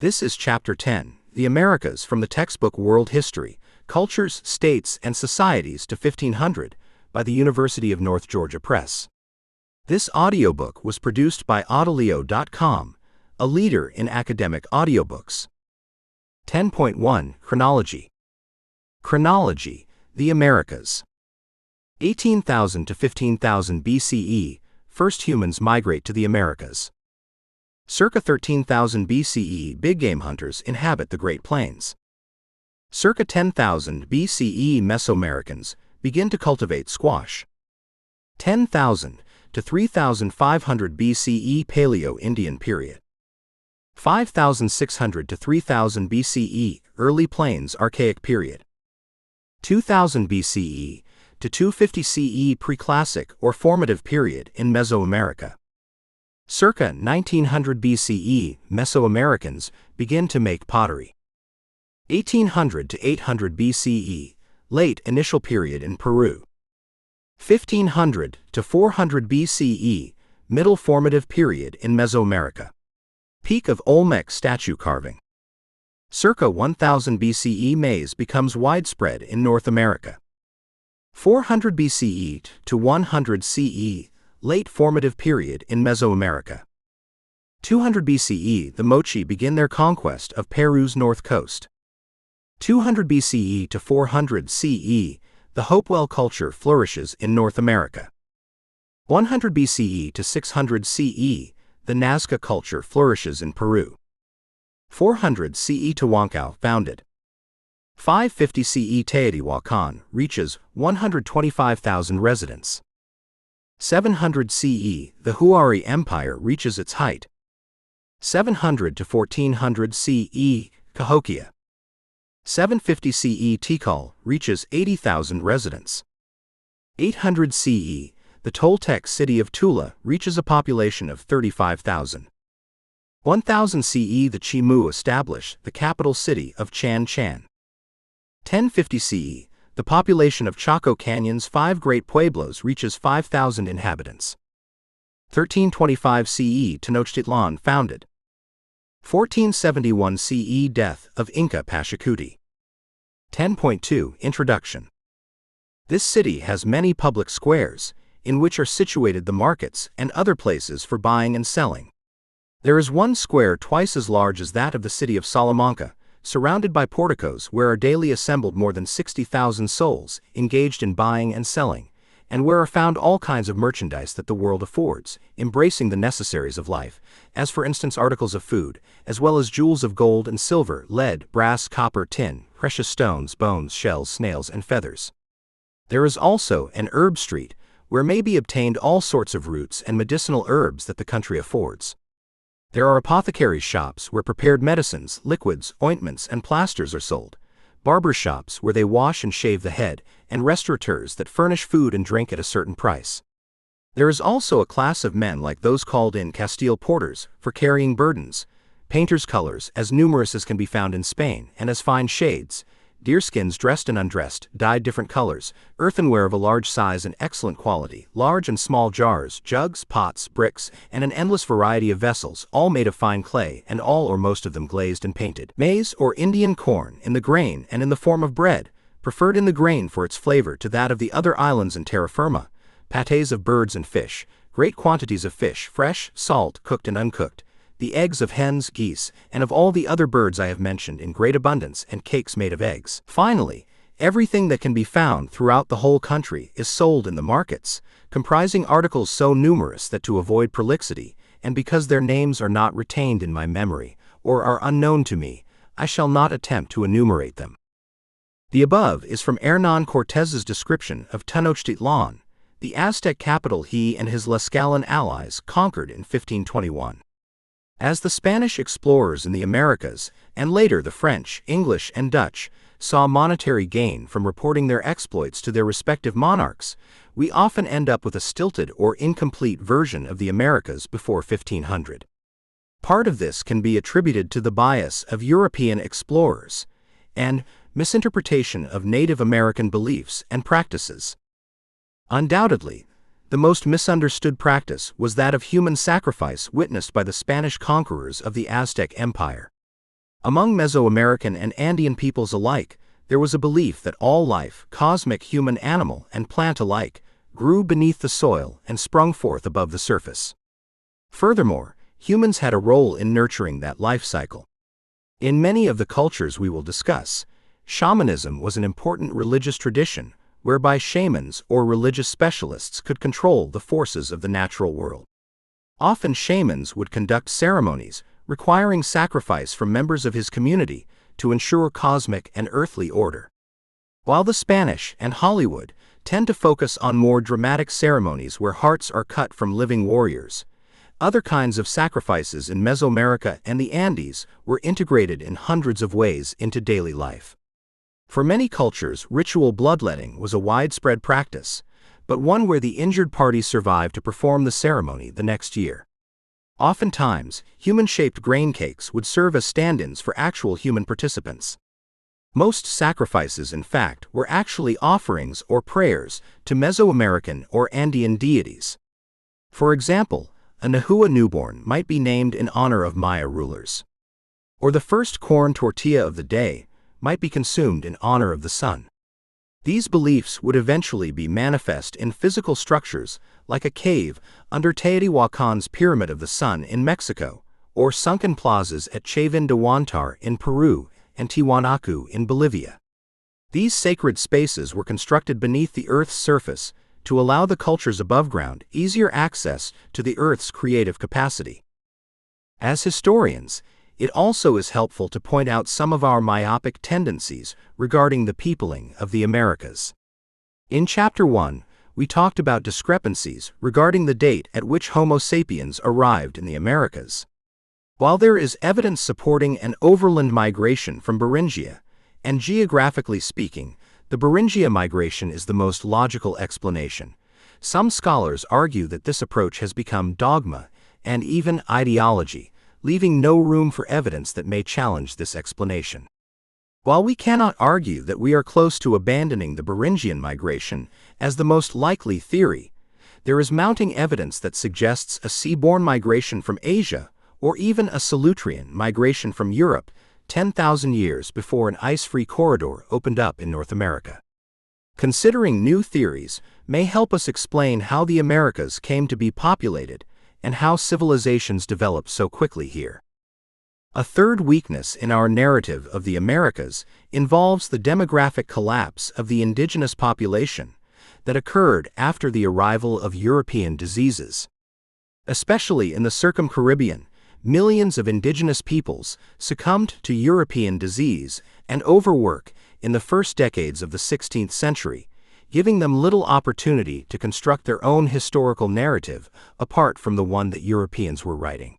This is Chapter 10, The Americas from the textbook World History, Cultures, States, and Societies to 1500, by the University of North Georgia Press. This audiobook was produced by Audileo.com, a leader in academic audiobooks. 10.1 Chronology. Chronology, the Americas. 18,000 to 15,000 BCE, first humans migrate to the Americas. Circa 13,000 BCE, big game hunters inhabit the Great Plains. Circa 10,000 BCE, Mesoamericans begin to cultivate squash. 10,000 to 3,500 BCE, Paleo-Indian period. 5,600 to 3,000 BCE, Early Plains Archaic period. 2,000 BCE to 250 CE, Preclassic or Formative period in Mesoamerica. Circa 1900 BCE, Mesoamericans begin to make pottery. 1800 to 800 BCE, Late Initial period in Peru. 1500 to 400 BCE, Middle Formative period in Mesoamerica. Peak of Olmec statue carving. Circa 1000 BCE, maize becomes widespread in North America. 400 BCE to 100 CE, Late Formative period in Mesoamerica. 200 BCE, the Mochi begin their conquest of Peru's north coast. 200 BCE to 400 CE, the Hopewell culture flourishes in North America. 100 BCE to 600 CE, the Nazca culture flourishes in Peru. 400 CE, Tehuacán founded. 550 CE, Teotihuacan reaches 125,000 residents. 700 CE, the Huari Empire reaches its height. 700 to 1400 CE, Cahokia. 750 CE, Tikal reaches 80,000 residents. 800 CE, the Toltec city of Tula reaches a population of 35,000. 1000 CE, the Chimu establish the capital city of Chan Chan. 1050 CE, the population of Chaco Canyon's 5 great pueblos reaches 5,000 inhabitants. 1325 CE, Tenochtitlan founded. 1471 CE, death of Inca Pachacuti. 10.2 Introduction. This city has many public squares, in which are situated the markets and other places for buying and selling. There is one square twice as large as that of the city of Salamanca, surrounded by porticos where are daily assembled more than 60,000 souls engaged in buying and selling, and where are found all kinds of merchandise that the world affords, embracing the necessaries of life, as for instance articles of food, as well as jewels of gold and silver, lead, brass, copper, tin, precious stones, bones, shells, snails, and feathers. There is also an herb street, where may be obtained all sorts of roots and medicinal herbs that the country affords. There are apothecaries' shops where prepared medicines, liquids, ointments, and plasters are sold, barber shops where they wash and shave the head, and restaurateurs that furnish food and drink at a certain price. There is also a class of men like those called in Castile porters, for carrying burdens, painters' colors as numerous as can be found in Spain, and as fine shades, deerskins dressed and undressed, dyed different colors, earthenware of a large size and excellent quality, large and small jars, jugs, pots, bricks, and an endless variety of vessels, all made of fine clay, and all or most of them glazed and painted. Maize or Indian corn in the grain and in the form of bread, preferred in the grain for its flavor to that of the other islands in terra firma, pâtés of birds and fish, great quantities of fish, fresh, salt, cooked and uncooked, the eggs of hens, geese, and of all the other birds I have mentioned in great abundance, and cakes made of eggs. Finally, everything that can be found throughout the whole country is sold in the markets, comprising articles so numerous that to avoid prolixity, and because their names are not retained in my memory, or are unknown to me, I shall not attempt to enumerate them. The above is from Hernán Cortés's description of Tenochtitlan, the Aztec capital he and his Tlaxcalan allies conquered in 1521. As the Spanish explorers in the Americas, and later the French, English, and Dutch, saw monetary gain from reporting their exploits to their respective monarchs, we often end up with a stilted or incomplete version of the Americas before 1500. Part of this can be attributed to the bias of European explorers, and misinterpretation of Native American beliefs and practices. Undoubtedly, the most misunderstood practice was that of human sacrifice witnessed by the Spanish conquerors of the Aztec Empire. Among Mesoamerican and Andean peoples alike, there was a belief that all life, cosmic, human, animal, and plant alike, grew beneath the soil and sprung forth above the surface. Furthermore, humans had a role in nurturing that life cycle. In many of the cultures we will discuss, shamanism was an important religious tradition whereby shamans or religious specialists could control the forces of the natural world. Often shamans would conduct ceremonies requiring sacrifice from members of his community to ensure cosmic and earthly order. While the Spanish and Hollywood tend to focus on more dramatic ceremonies where hearts are cut from living warriors, other kinds of sacrifices in Mesoamerica and the Andes were integrated in hundreds of ways into daily life. For many cultures, ritual bloodletting was a widespread practice, but one where the injured party survived to perform the ceremony the next year. Oftentimes, human-shaped grain cakes would serve as stand-ins for actual human participants. Most sacrifices, in fact, were actually offerings or prayers to Mesoamerican or Andean deities. For example, a Nahua newborn might be named in honor of Maya rulers. Or the first corn tortilla of the day might be consumed in honor of the sun. These beliefs would eventually be manifest in physical structures like a cave under Teotihuacan's Pyramid of the Sun in Mexico, or sunken plazas at Chavin de Huantar in Peru and Tiwanaku in Bolivia. These sacred spaces were constructed beneath the Earth's surface to allow the cultures above ground easier access to the Earth's creative capacity. As historians, it also is helpful to point out some of our myopic tendencies regarding the peopling of the Americas. In Chapter 1, we talked about discrepancies regarding the date at which Homo sapiens arrived in the Americas. While there is evidence supporting an overland migration from Beringia, and geographically speaking, the Beringia migration is the most logical explanation, some scholars argue that this approach has become dogma and even ideology, leaving no room for evidence that may challenge this explanation. While we cannot argue that we are close to abandoning the Beringian migration as the most likely theory, there is mounting evidence that suggests a seaborne migration from Asia or even a Solutrean migration from Europe 10,000 years before an ice-free corridor opened up in North America. Considering new theories may help us explain how the Americas came to be populated and how civilizations developed so quickly here. A third weakness in our narrative of the Americas involves the demographic collapse of the indigenous population that occurred after the arrival of European diseases. Especially in the Circum-Caribbean, millions of indigenous peoples succumbed to European disease and overwork in the first decades of the 16th century, giving them little opportunity to construct their own historical narrative apart from the one that Europeans were writing.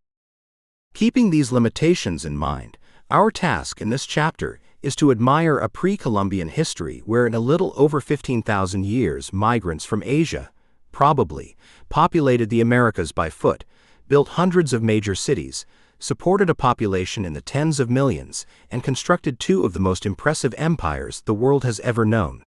Keeping these limitations in mind, our task in this chapter is to admire a pre-Columbian history where in a little over 15,000 years migrants from Asia, probably, populated the Americas by foot, built hundreds of major cities, supported a population in the tens of millions, and constructed two of the most impressive empires the world has ever known.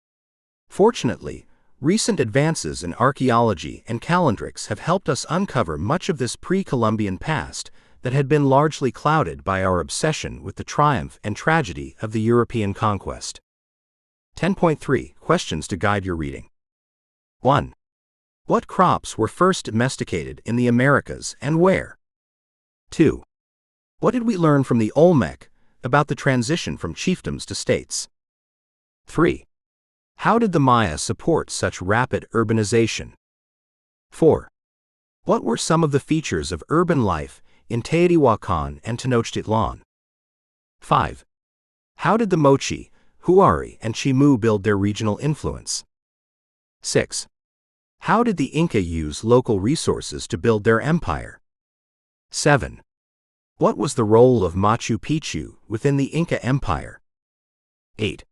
Fortunately, recent advances in archaeology and calendrics have helped us uncover much of this pre-Columbian past that had been largely clouded by our obsession with the triumph and tragedy of the European conquest. 10.3 Questions to guide your reading. 1. What crops were first domesticated in the Americas and where? 2. What did we learn from the Olmec about the transition from chiefdoms to states? 3. How did the Maya support such rapid urbanization? 4. What were some of the features of urban life in Teotihuacan and Tenochtitlan? 5. How did the Mochi, Huari, and Chimu build their regional influence? 6. How did the Inca use local resources to build their empire? 7. What was the role of Machu Picchu within the Inca Empire? 8.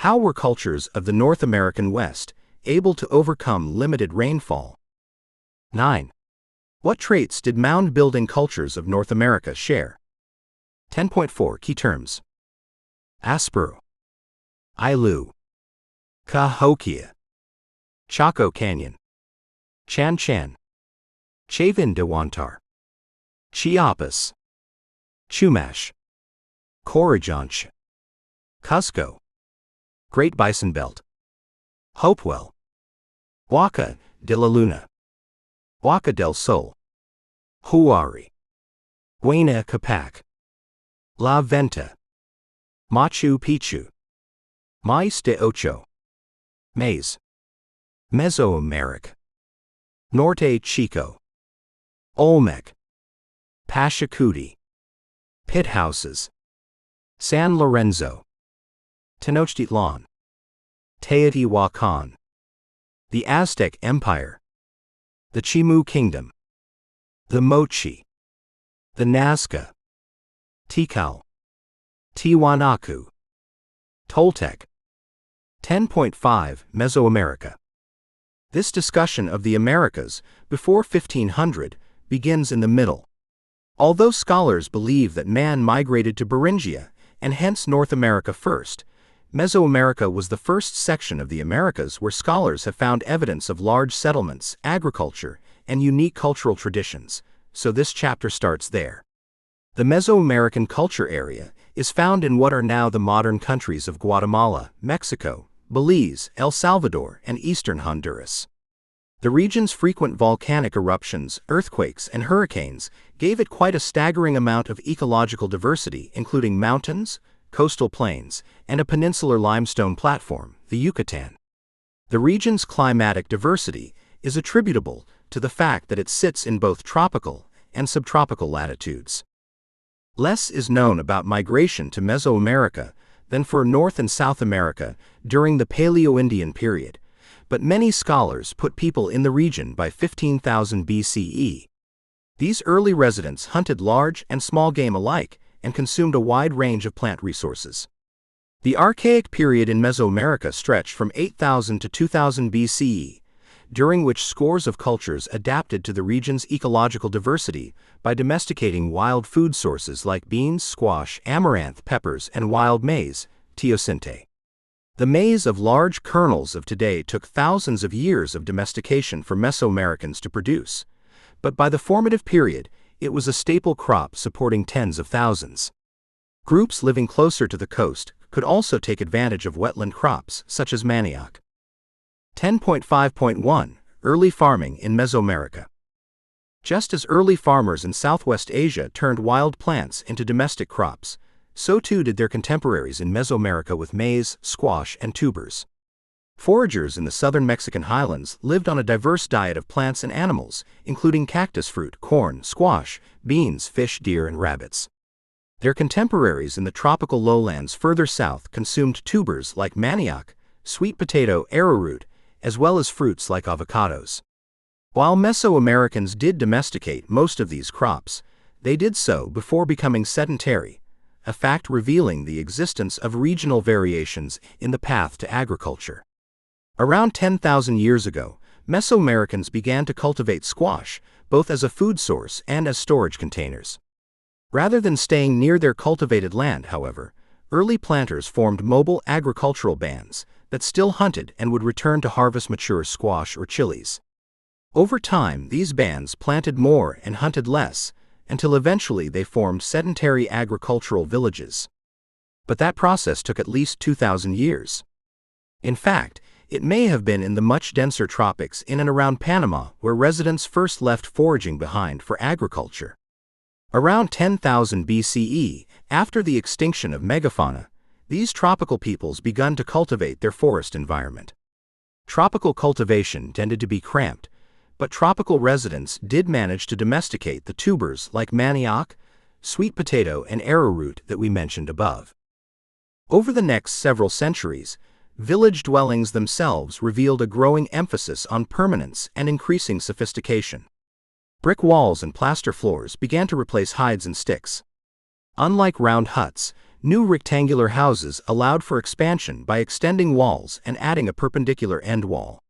How were cultures of the North American West able to overcome limited rainfall? 9. What traits did mound-building cultures of North America share? 10.4 Key terms. Aspero, Ailu, Cahokia, Chaco Canyon, Chan Chan, Chavin de Huantar, Chiapas, Chumash. Corregionche, Cusco, Great Bison Belt, Hopewell, Huaca de la Luna, Huaca del Sol, Huari, Huayna Capac, La Venta, Machu Picchu, Maíz de Ocho, Maize, Mesoamerica, Norte Chico, Olmec, Pachacuti, Pit Houses, San Lorenzo, Tenochtitlan, Teotihuacan, the Aztec Empire, the Chimu Kingdom, the Mochi, the Nazca, Tikal, Tiwanaku, Toltec. 10.5 Mesoamerica. This discussion of the Americas before 1500 begins in the middle. Although scholars believe that man migrated to Beringia and hence North America first, Mesoamerica was the first section of the Americas where scholars have found evidence of large settlements, agriculture, and unique cultural traditions, so this chapter starts there. The Mesoamerican culture area is found in what are now the modern countries of Guatemala, Mexico, Belize, El Salvador, and eastern Honduras. The region's frequent volcanic eruptions, earthquakes, and hurricanes gave it quite a staggering amount of ecological diversity, including mountains, coastal plains, and a peninsular limestone platform, the Yucatan. The region's climatic diversity is attributable to the fact that it sits in both tropical and subtropical latitudes. Less is known about migration to Mesoamerica than for North and South America during the Paleo-Indian period, but many scholars put people in the region by 15,000 BCE. These early residents hunted large and small game alike and consumed a wide range of plant resources. The Archaic period in Mesoamerica stretched from 8,000 to 2000 BCE, during which scores of cultures adapted to the region's ecological diversity by domesticating wild food sources like beans, squash, amaranth, peppers, and wild maize, teosinte. The maize of large kernels of today took thousands of years of domestication for Mesoamericans to produce, but by the formative period, it was a staple crop supporting tens of thousands. Groups living closer to the coast could also take advantage of wetland crops such as manioc. 10.5.1 Early farming in Mesoamerica. Just as early farmers in Southwest Asia turned wild plants into domestic crops, so too did their contemporaries in Mesoamerica with maize, squash, and tubers. Foragers in the southern Mexican highlands lived on a diverse diet of plants and animals, including cactus fruit, corn, squash, beans, fish, deer, and rabbits. Their contemporaries in the tropical lowlands further south consumed tubers like manioc, sweet potato, arrowroot, as well as fruits like avocados. While Mesoamericans did domesticate most of these crops, they did so before becoming sedentary, a fact revealing the existence of regional variations in the path to agriculture. Around 10,000 years ago, Mesoamericans began to cultivate squash, both as a food source and as storage containers. Rather than staying near their cultivated land, however, early planters formed mobile agricultural bands that still hunted and would return to harvest mature squash or chilies. Over time, these bands planted more and hunted less, until eventually they formed sedentary agricultural villages. But that process took at least 2,000 years. In fact, it may have been in the much denser tropics in and around Panama where residents first left foraging behind for agriculture. Around 10,000 BCE, after the extinction of megafauna, these tropical peoples begun to cultivate their forest environment. Tropical cultivation tended to be cramped, but tropical residents did manage to domesticate the tubers like manioc, sweet potato, and arrowroot that we mentioned above. Over the next several centuries, village dwellings themselves revealed a growing emphasis on permanence and increasing sophistication. Brick walls and plaster floors began to replace hides and sticks. Unlike round huts, new rectangular houses allowed for expansion by extending walls and adding a perpendicular end wall.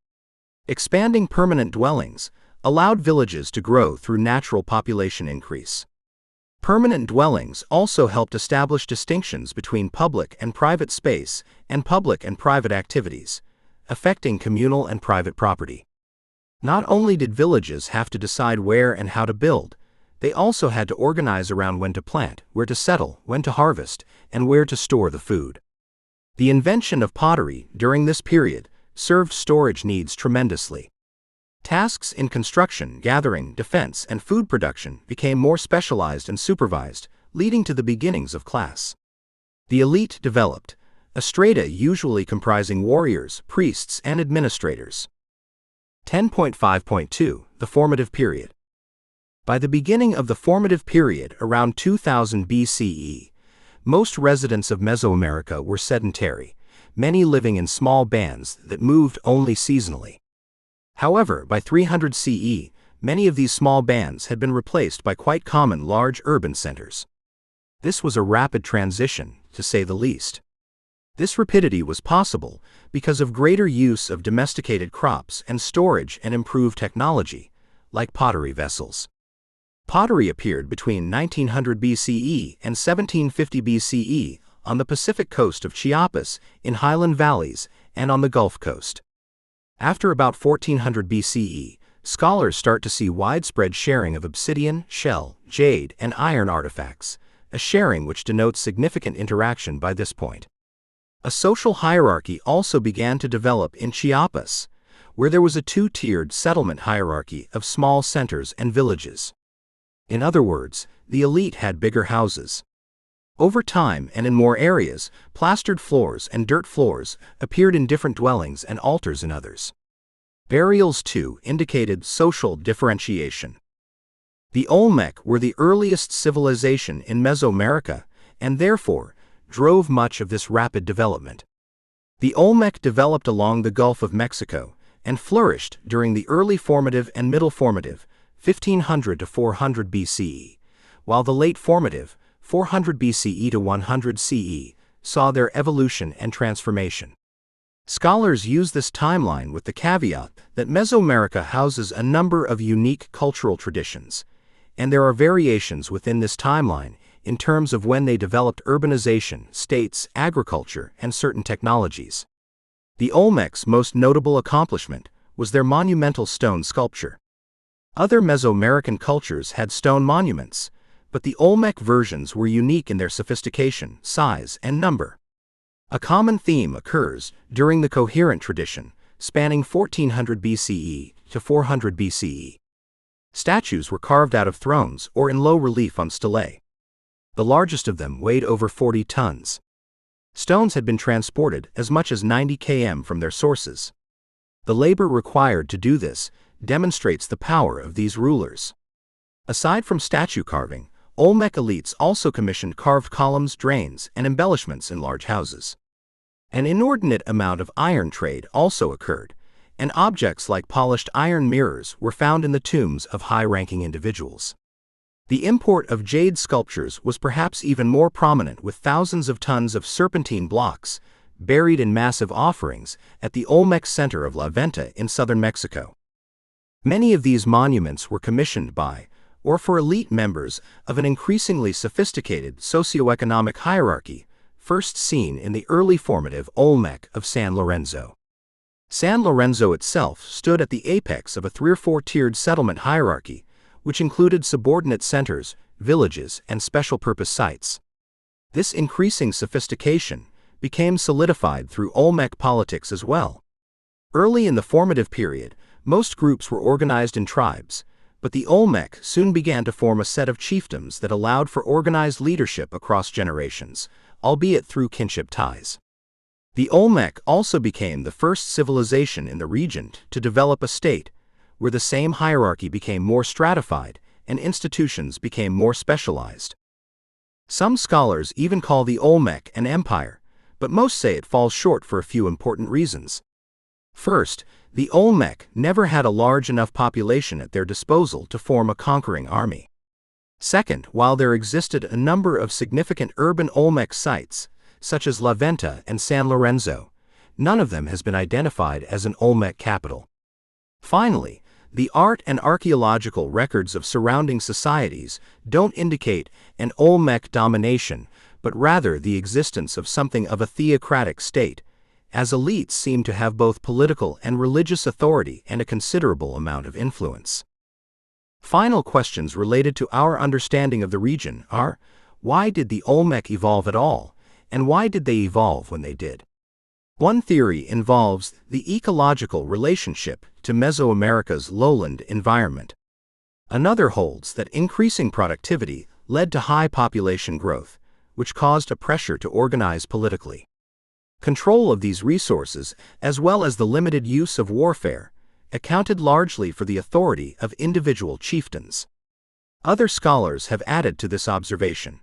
Expanding permanent dwellings allowed villages to grow through natural population increase. Permanent dwellings also helped establish distinctions between public and private space and public and private activities, affecting communal and private property. Not only did villages have to decide where and how to build, They also had to organize around when to plant, where to settle, when to harvest, and where to store the food. The invention of pottery during this period served storage needs tremendously. Tasks in construction, gathering, defense, and food production became more specialized and supervised, leading to the beginnings of class. The elite developed, a strata usually comprising warriors, priests, and administrators. 10.5.2 The Formative Period. By the beginning of the formative period around 2000 BCE, most residents of Mesoamerica were sedentary, many living in small bands that moved only seasonally. However, by 300 CE, many of these small bands had been replaced by quite common large urban centers. This was a rapid transition, to say the least. This rapidity was possible because of greater use of domesticated crops and storage and improved technology, like pottery vessels. Pottery appeared between 1900 BCE and 1750 BCE on the Pacific coast of Chiapas, in highland valleys, and on the Gulf Coast. After about 1400 BCE, scholars start to see widespread sharing of obsidian, shell, jade, and iron artifacts, a sharing which denotes significant interaction by this point. A social hierarchy also began to develop in Chiapas, where there was a two-tiered settlement hierarchy of small centers and villages. In other words, the elite had bigger houses. Over time and in more areas, plastered floors and dirt floors appeared in different dwellings and altars in others. Burials too indicated social differentiation. The Olmec were the earliest civilization in Mesoamerica and therefore drove much of this rapid development. The Olmec developed along the Gulf of Mexico and flourished during the early formative and middle formative, 1500 to 400 BCE, while the late formative, 400 BCE to 100 CE, saw their evolution and transformation. Scholars use this timeline with the caveat that Mesoamerica houses a number of unique cultural traditions, and there are variations within this timeline in terms of when they developed urbanization, states, agriculture, and certain technologies. The Olmec's most notable accomplishment was their monumental stone sculpture. Other Mesoamerican cultures had stone monuments, but the Olmec versions were unique in their sophistication, size, and number. A common theme occurs during the coherent tradition, spanning 1400 BCE to 400 BCE. Statues were carved out of thrones or in low relief on stelae. The largest of them weighed over 40 tons. Stones had been transported as much as 90 km from their sources. The labor required to do this demonstrates the power of these rulers. Aside from statue carving, Olmec elites also commissioned carved columns, drains, and embellishments in large houses. An inordinate amount of iron trade also occurred, and objects like polished iron mirrors were found in the tombs of high-ranking individuals. The import of jade sculptures was perhaps even more prominent, with thousands of tons of serpentine blocks buried in massive offerings at the Olmec center of La Venta in southern Mexico. Many of these monuments were commissioned by, or for elite members of an increasingly sophisticated socioeconomic hierarchy, first seen in the early formative Olmec of San Lorenzo. San Lorenzo itself stood at the apex of a 3- or 4-tiered settlement hierarchy, which included subordinate centers, villages, and special-purpose sites. This increasing sophistication became solidified through Olmec politics as well. Early in the formative period, most groups were organized in tribes, but the Olmec soon began to form a set of chiefdoms that allowed for organized leadership across generations, albeit through kinship ties. The Olmec also became the first civilization in the region to develop a state, where the same hierarchy became more stratified and institutions became more specialized. Some scholars even call the Olmec an empire, but most say it falls short for a few important reasons. First, the Olmec never had a large enough population at their disposal to form a conquering army. Second, while there existed a number of significant urban Olmec sites, such as La Venta and San Lorenzo, none of them has been identified as an Olmec capital. Finally, the art and archaeological records of surrounding societies don't indicate an Olmec domination, but rather the existence of something of a theocratic state, as elites seem to have both political and religious authority and a considerable amount of influence. Final questions related to our understanding of the region are: why did the Olmec evolve at all, and why did they evolve when they did? One theory involves the ecological relationship to Mesoamerica's lowland environment. Another holds that increasing productivity led to high population growth, which caused a pressure to organize politically. Control of these resources, as well as the limited use of warfare, accounted largely for the authority of individual chieftains. Other scholars have added to this observation,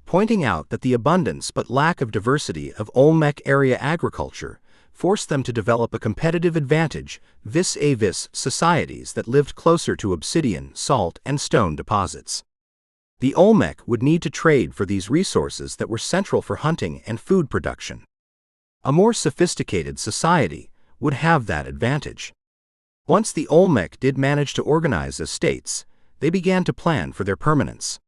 pointing out that the abundance but lack of diversity of Olmec area agriculture forced them to develop a competitive advantage vis-a-vis societies that lived closer to obsidian, salt, and stone deposits. The Olmec would need to trade for these resources that were central for hunting and food production. A more sophisticated society would have that advantage. Once the Olmec did manage to organize as states, they began to plan for their permanence.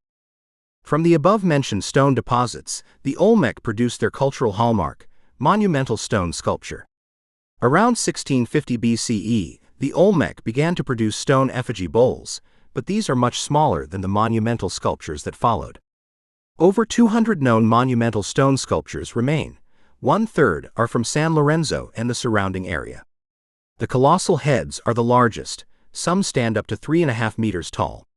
From the above-mentioned stone deposits, the Olmec produced their cultural hallmark, monumental stone sculpture. Around 1650 BCE, the Olmec began to produce stone effigy bowls, but these are much smaller than the monumental sculptures that followed. Over 200 known monumental stone sculptures remain. 1/3 are from San Lorenzo and the surrounding area. The colossal heads are the largest, some stand up to 3.5 meters tall.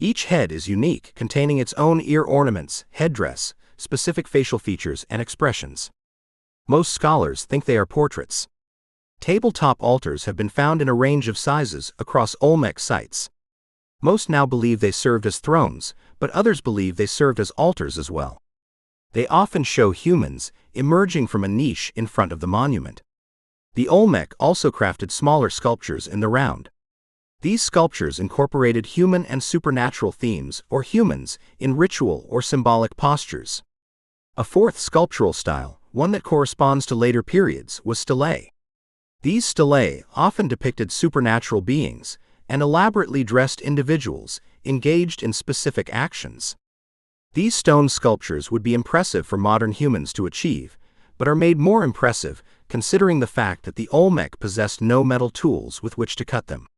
Each head is unique, containing its own ear ornaments, headdress, specific facial features, and expressions. Most scholars think they are portraits. Tabletop altars have been found in a range of sizes across Olmec sites. Most now believe they served as thrones, but others believe they served as altars as well. They often show humans emerging from a niche in front of the monument. The Olmec also crafted smaller sculptures in the round. These sculptures incorporated human and supernatural themes or humans in ritual or symbolic postures. A fourth sculptural style, one that corresponds to later periods, was stelae. These stelae often depicted supernatural beings and elaborately dressed individuals engaged in specific actions. These stone sculptures would be impressive for modern humans to achieve, but are made more impressive considering the fact that the Olmec possessed no metal tools with which to cut them.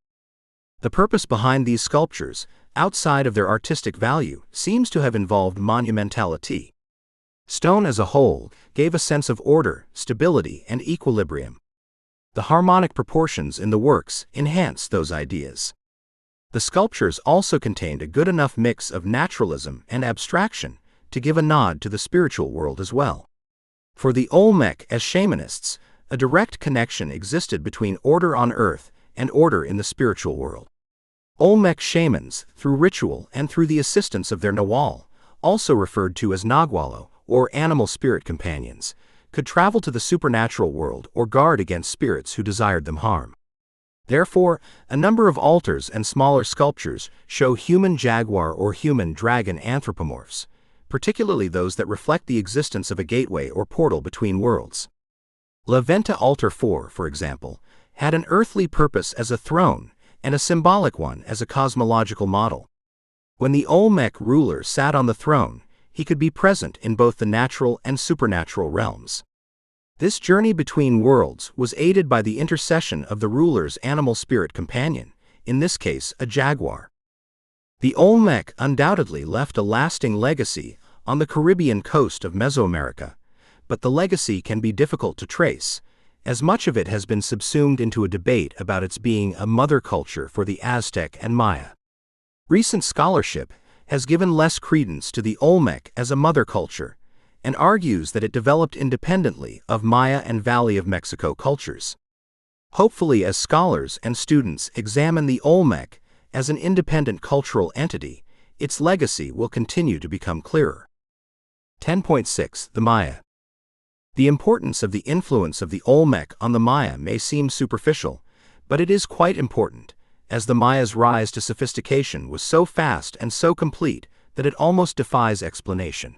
The purpose behind these sculptures, outside of their artistic value, seems to have involved monumentality. Stone as a whole gave a sense of order, stability, and equilibrium. The harmonic proportions in the works enhanced those ideas. The sculptures also contained a good enough mix of naturalism and abstraction to give a nod to the spiritual world as well. For the Olmec as shamanists, a direct connection existed between order on earth and order in the spiritual world. Olmec shamans, through ritual and through the assistance of their nawal, also referred to as nagualo, or animal spirit companions, could travel to the supernatural world or guard against spirits who desired them harm. Therefore, a number of altars and smaller sculptures show human jaguar or human dragon anthropomorphs, particularly those that reflect the existence of a gateway or portal between worlds. La Venta Altar 4, for example, had an earthly purpose as a throne and a symbolic one as a cosmological model. When the Olmec ruler sat on the throne, he could be present in both the natural and supernatural realms. This journey between worlds was aided by the intercession of the ruler's animal spirit companion, in this case a jaguar. The Olmec undoubtedly left a lasting legacy on the Caribbean coast of Mesoamerica, but the legacy can be difficult to trace, as much of it has been subsumed into a debate about its being a mother culture for the Aztec and Maya. Recent scholarship has given less credence to the Olmec as a mother culture, and argues that it developed independently of Maya and Valley of Mexico cultures. Hopefully, as scholars and students examine the Olmec as an independent cultural entity, its legacy will continue to become clearer. 10.6 The Maya. The importance of the influence of the Olmec on the Maya may seem superficial, but it is quite important, as the Maya's rise to sophistication was so fast and so complete that it almost defies explanation.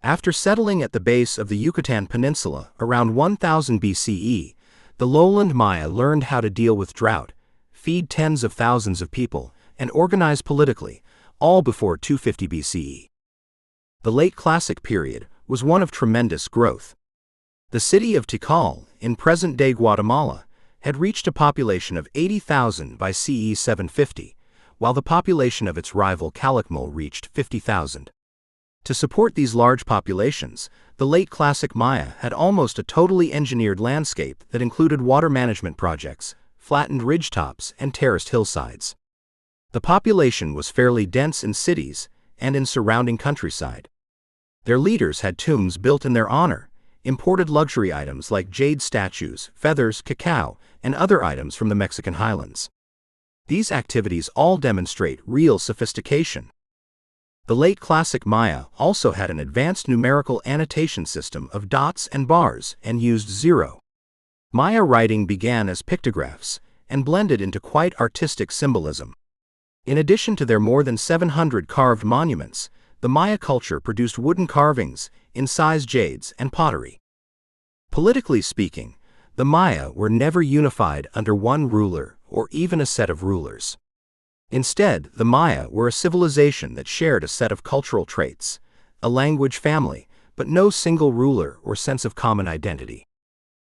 After settling at the base of the Yucatan Peninsula around 1000 BCE, the lowland Maya learned how to deal with drought, feed tens of thousands of people, and organize politically, all before 250 BCE. The late Classic period was one of tremendous growth. The city of Tikal, in present-day Guatemala, had reached a population of 80,000 by CE 750, while the population of its rival Calakmul reached 50,000. To support these large populations, the late classic Maya had almost a totally engineered landscape that included water management projects, flattened ridgetops, and terraced hillsides. The population was fairly dense in cities and in surrounding countryside. Their leaders had tombs built in their honor, imported luxury items like jade statues, feathers, cacao, and other items from the Mexican highlands. These activities all demonstrate real sophistication. The late classic Maya also had an advanced numerical annotation system of dots and bars and used zero. Maya writing began as pictographs and blended into quite artistic symbolism. In addition to their more than 700 carved monuments, the Maya culture produced wooden carvings, incised jades, and pottery. Politically speaking, the Maya were never unified under one ruler or even a set of rulers. Instead, the Maya were a civilization that shared a set of cultural traits, a language family, but no single ruler or sense of common identity.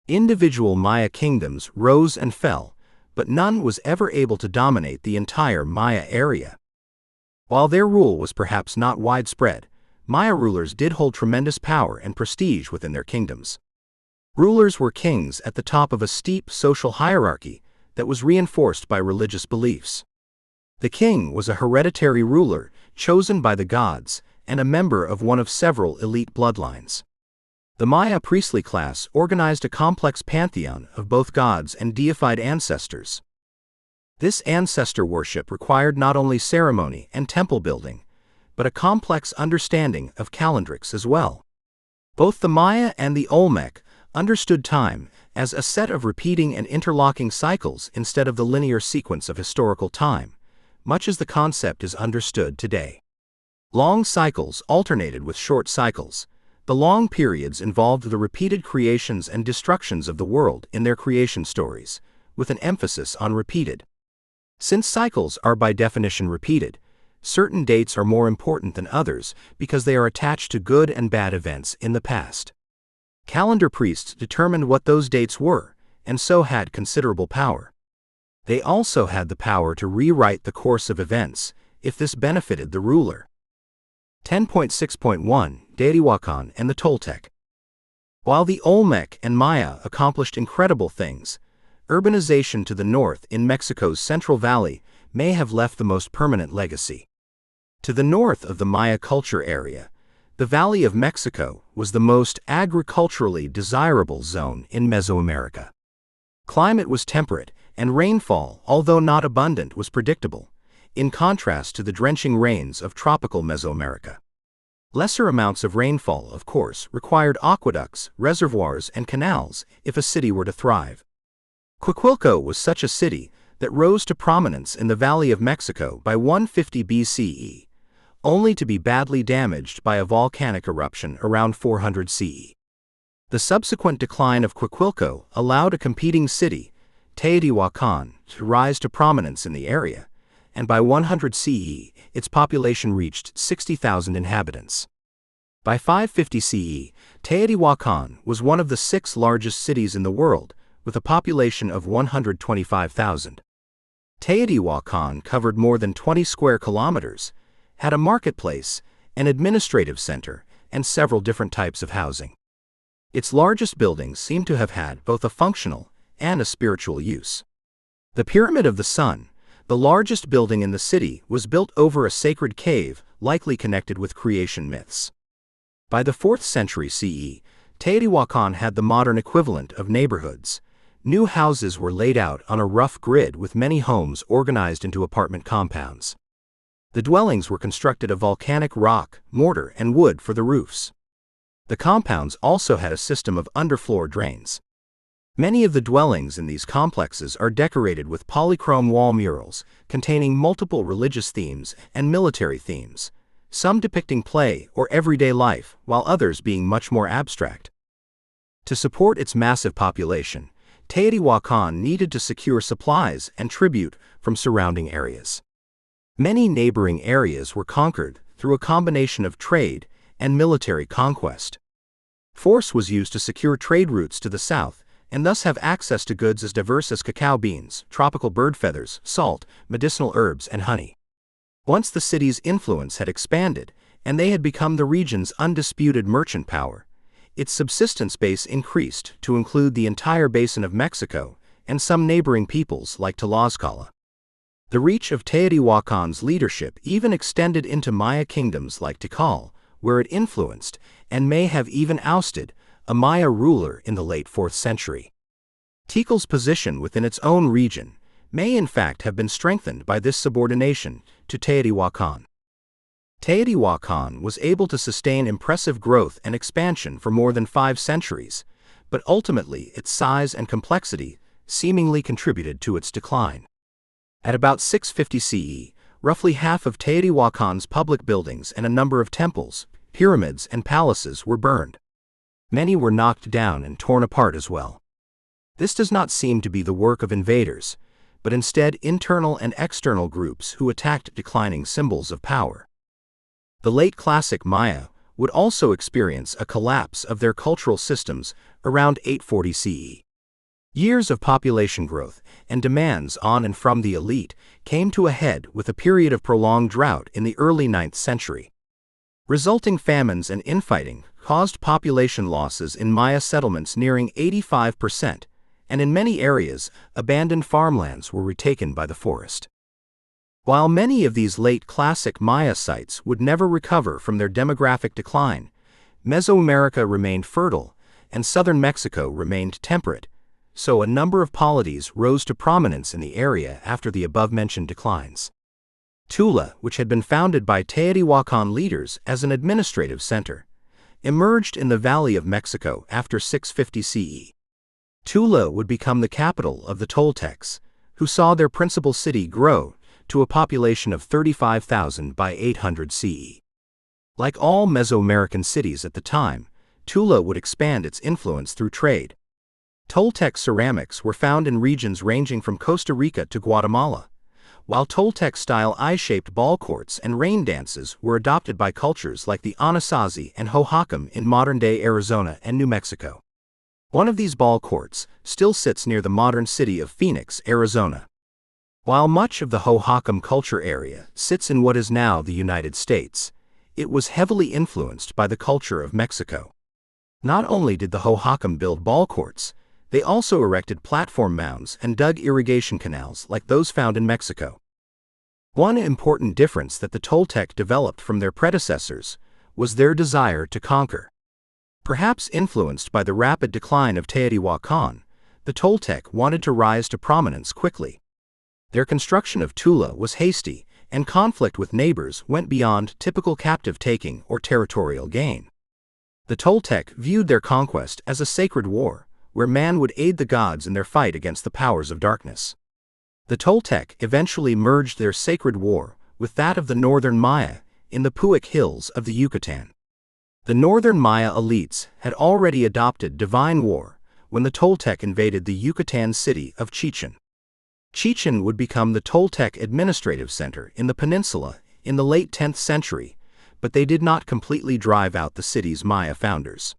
Individual Maya kingdoms rose and fell, but none was ever able to dominate the entire Maya area. While their rule was perhaps not widespread, Maya rulers did hold tremendous power and prestige within their kingdoms. Rulers were kings at the top of a steep social hierarchy that was reinforced by religious beliefs. The king was a hereditary ruler chosen by the gods and a member of one of several elite bloodlines. The Maya priestly class organized a complex pantheon of both gods and deified ancestors. This ancestor worship required not only ceremony and temple building, but a complex understanding of calendrics as well. Both the Maya and the Olmec understood time as a set of repeating and interlocking cycles instead of the linear sequence of historical time, much as the concept is understood today. Long cycles alternated with short cycles. The long periods involved the repeated creations and destructions of the world in their creation stories, with an emphasis on repeated. Since cycles are by definition repeated, certain dates are more important than others because they are attached to good and bad events in the past. Calendar priests determined what those dates were, and so had considerable power. They also had the power to rewrite the course of events, if this benefited the ruler. 10.6.1 Teotihuacan and the Toltec. While the Olmec and Maya accomplished incredible things, urbanization to the north in Mexico's Central Valley may have left the most permanent legacy. To the north of the Maya culture area, the Valley of Mexico was the most agriculturally desirable zone in Mesoamerica. Climate was temperate, and rainfall, although not abundant, was predictable, in contrast to the drenching rains of tropical Mesoamerica. Lesser amounts of rainfall, of course, required aqueducts, reservoirs, and canals if a city were to thrive. Coahuilco was such a city that rose to prominence in the Valley of Mexico by 150 BCE, only to be badly damaged by a volcanic eruption around 400 CE. The subsequent decline of Coahuilco allowed a competing city, Teotihuacan, to rise to prominence in the area, and by 100 CE, its population reached 60,000 inhabitants. By 550 CE, Teotihuacan was one of the 6 largest cities in the world, with a population of 125,000. Teotihuacan covered more than 20 square kilometers, had a marketplace, an administrative center, and several different types of housing. Its largest buildings seem to have had both a functional and a spiritual use. The Pyramid of the Sun, the largest building in the city, was built over a sacred cave, likely connected with creation myths. By the 4th century CE, Teotihuacan had the modern equivalent of neighborhoods. New houses were laid out on a rough grid with many homes organized into apartment compounds. The dwellings were constructed of volcanic rock, mortar, and wood for the roofs. The compounds also had a system of underfloor drains. Many of the dwellings in these complexes are decorated with polychrome wall murals containing multiple religious themes and military themes, some depicting play or everyday life, while others being much more abstract. To support its massive population, Teotihuacan needed to secure supplies and tribute from surrounding areas. Many neighboring areas were conquered through a combination of trade and military conquest. Force was used to secure trade routes to the south and thus have access to goods as diverse as cacao beans, tropical bird feathers, salt, medicinal herbs, and honey. Once the city's influence had expanded, and they had become the region's undisputed merchant power, its subsistence base increased to include the entire basin of Mexico and some neighboring peoples like Tlaxcala. The reach of Teotihuacan's leadership even extended into Maya kingdoms like Tikal, where it influenced, and may have even ousted, a Maya ruler in the late 4th century. Tikal's position within its own region may in fact have been strengthened by this subordination to Teotihuacan. Teotihuacan was able to sustain impressive growth and expansion for more than 5 centuries, but ultimately its size and complexity seemingly contributed to its decline. At about 650 CE, roughly half of Teotihuacan's public buildings and a number of temples, pyramids, and palaces were burned. Many were knocked down and torn apart as well. This does not seem to be the work of invaders, but instead internal and external groups who attacked declining symbols of power. The late classic Maya would also experience a collapse of their cultural systems around 840 CE. Years of population growth and demands on and from the elite came to a head with a period of prolonged drought in the early 9th century. Resulting famines and infighting caused population losses in Maya settlements nearing 85%, and in many areas, abandoned farmlands were retaken by the forest. While many of these late classic Maya sites would never recover from their demographic decline, Mesoamerica remained fertile, and southern Mexico remained temperate, so a number of polities rose to prominence in the area after the above-mentioned declines. Tula, which had been founded by Teotihuacan leaders as an administrative center, emerged in the Valley of Mexico after 650 CE. Tula would become the capital of the Toltecs, who saw their principal city grow to a population of 35,000 by 800 CE. Like all Mesoamerican cities at the time, Tula would expand its influence through trade. Toltec ceramics were found in regions ranging from Costa Rica to Guatemala, while Toltec-style eye-shaped ball courts and rain dances were adopted by cultures like the Anasazi and Hohokam in modern-day Arizona and New Mexico. One of these ball courts still sits near the modern city of Phoenix, Arizona. While much of the Hohokam culture area sits in what is now the United States, it was heavily influenced by the culture of Mexico. Not only did the Hohokam build ball courts, they also erected platform mounds and dug irrigation canals like those found in Mexico. One important difference that the Toltec developed from their predecessors was their desire to conquer. Perhaps influenced by the rapid decline of Teotihuacan, the Toltec wanted to rise to prominence quickly. Their construction of Tula was hasty, and conflict with neighbors went beyond typical captive-taking or territorial gain. The Toltec viewed their conquest as a sacred war, where man would aid the gods in their fight against the powers of darkness. The Toltec eventually merged their sacred war with that of the northern Maya in the Puic Hills of the Yucatan. The northern Maya elites had already adopted divine war when the Toltec invaded the Yucatan city of Chichen. Chichen would become the Toltec administrative center in the peninsula in the late 10th century, but they did not completely drive out the city's Maya founders.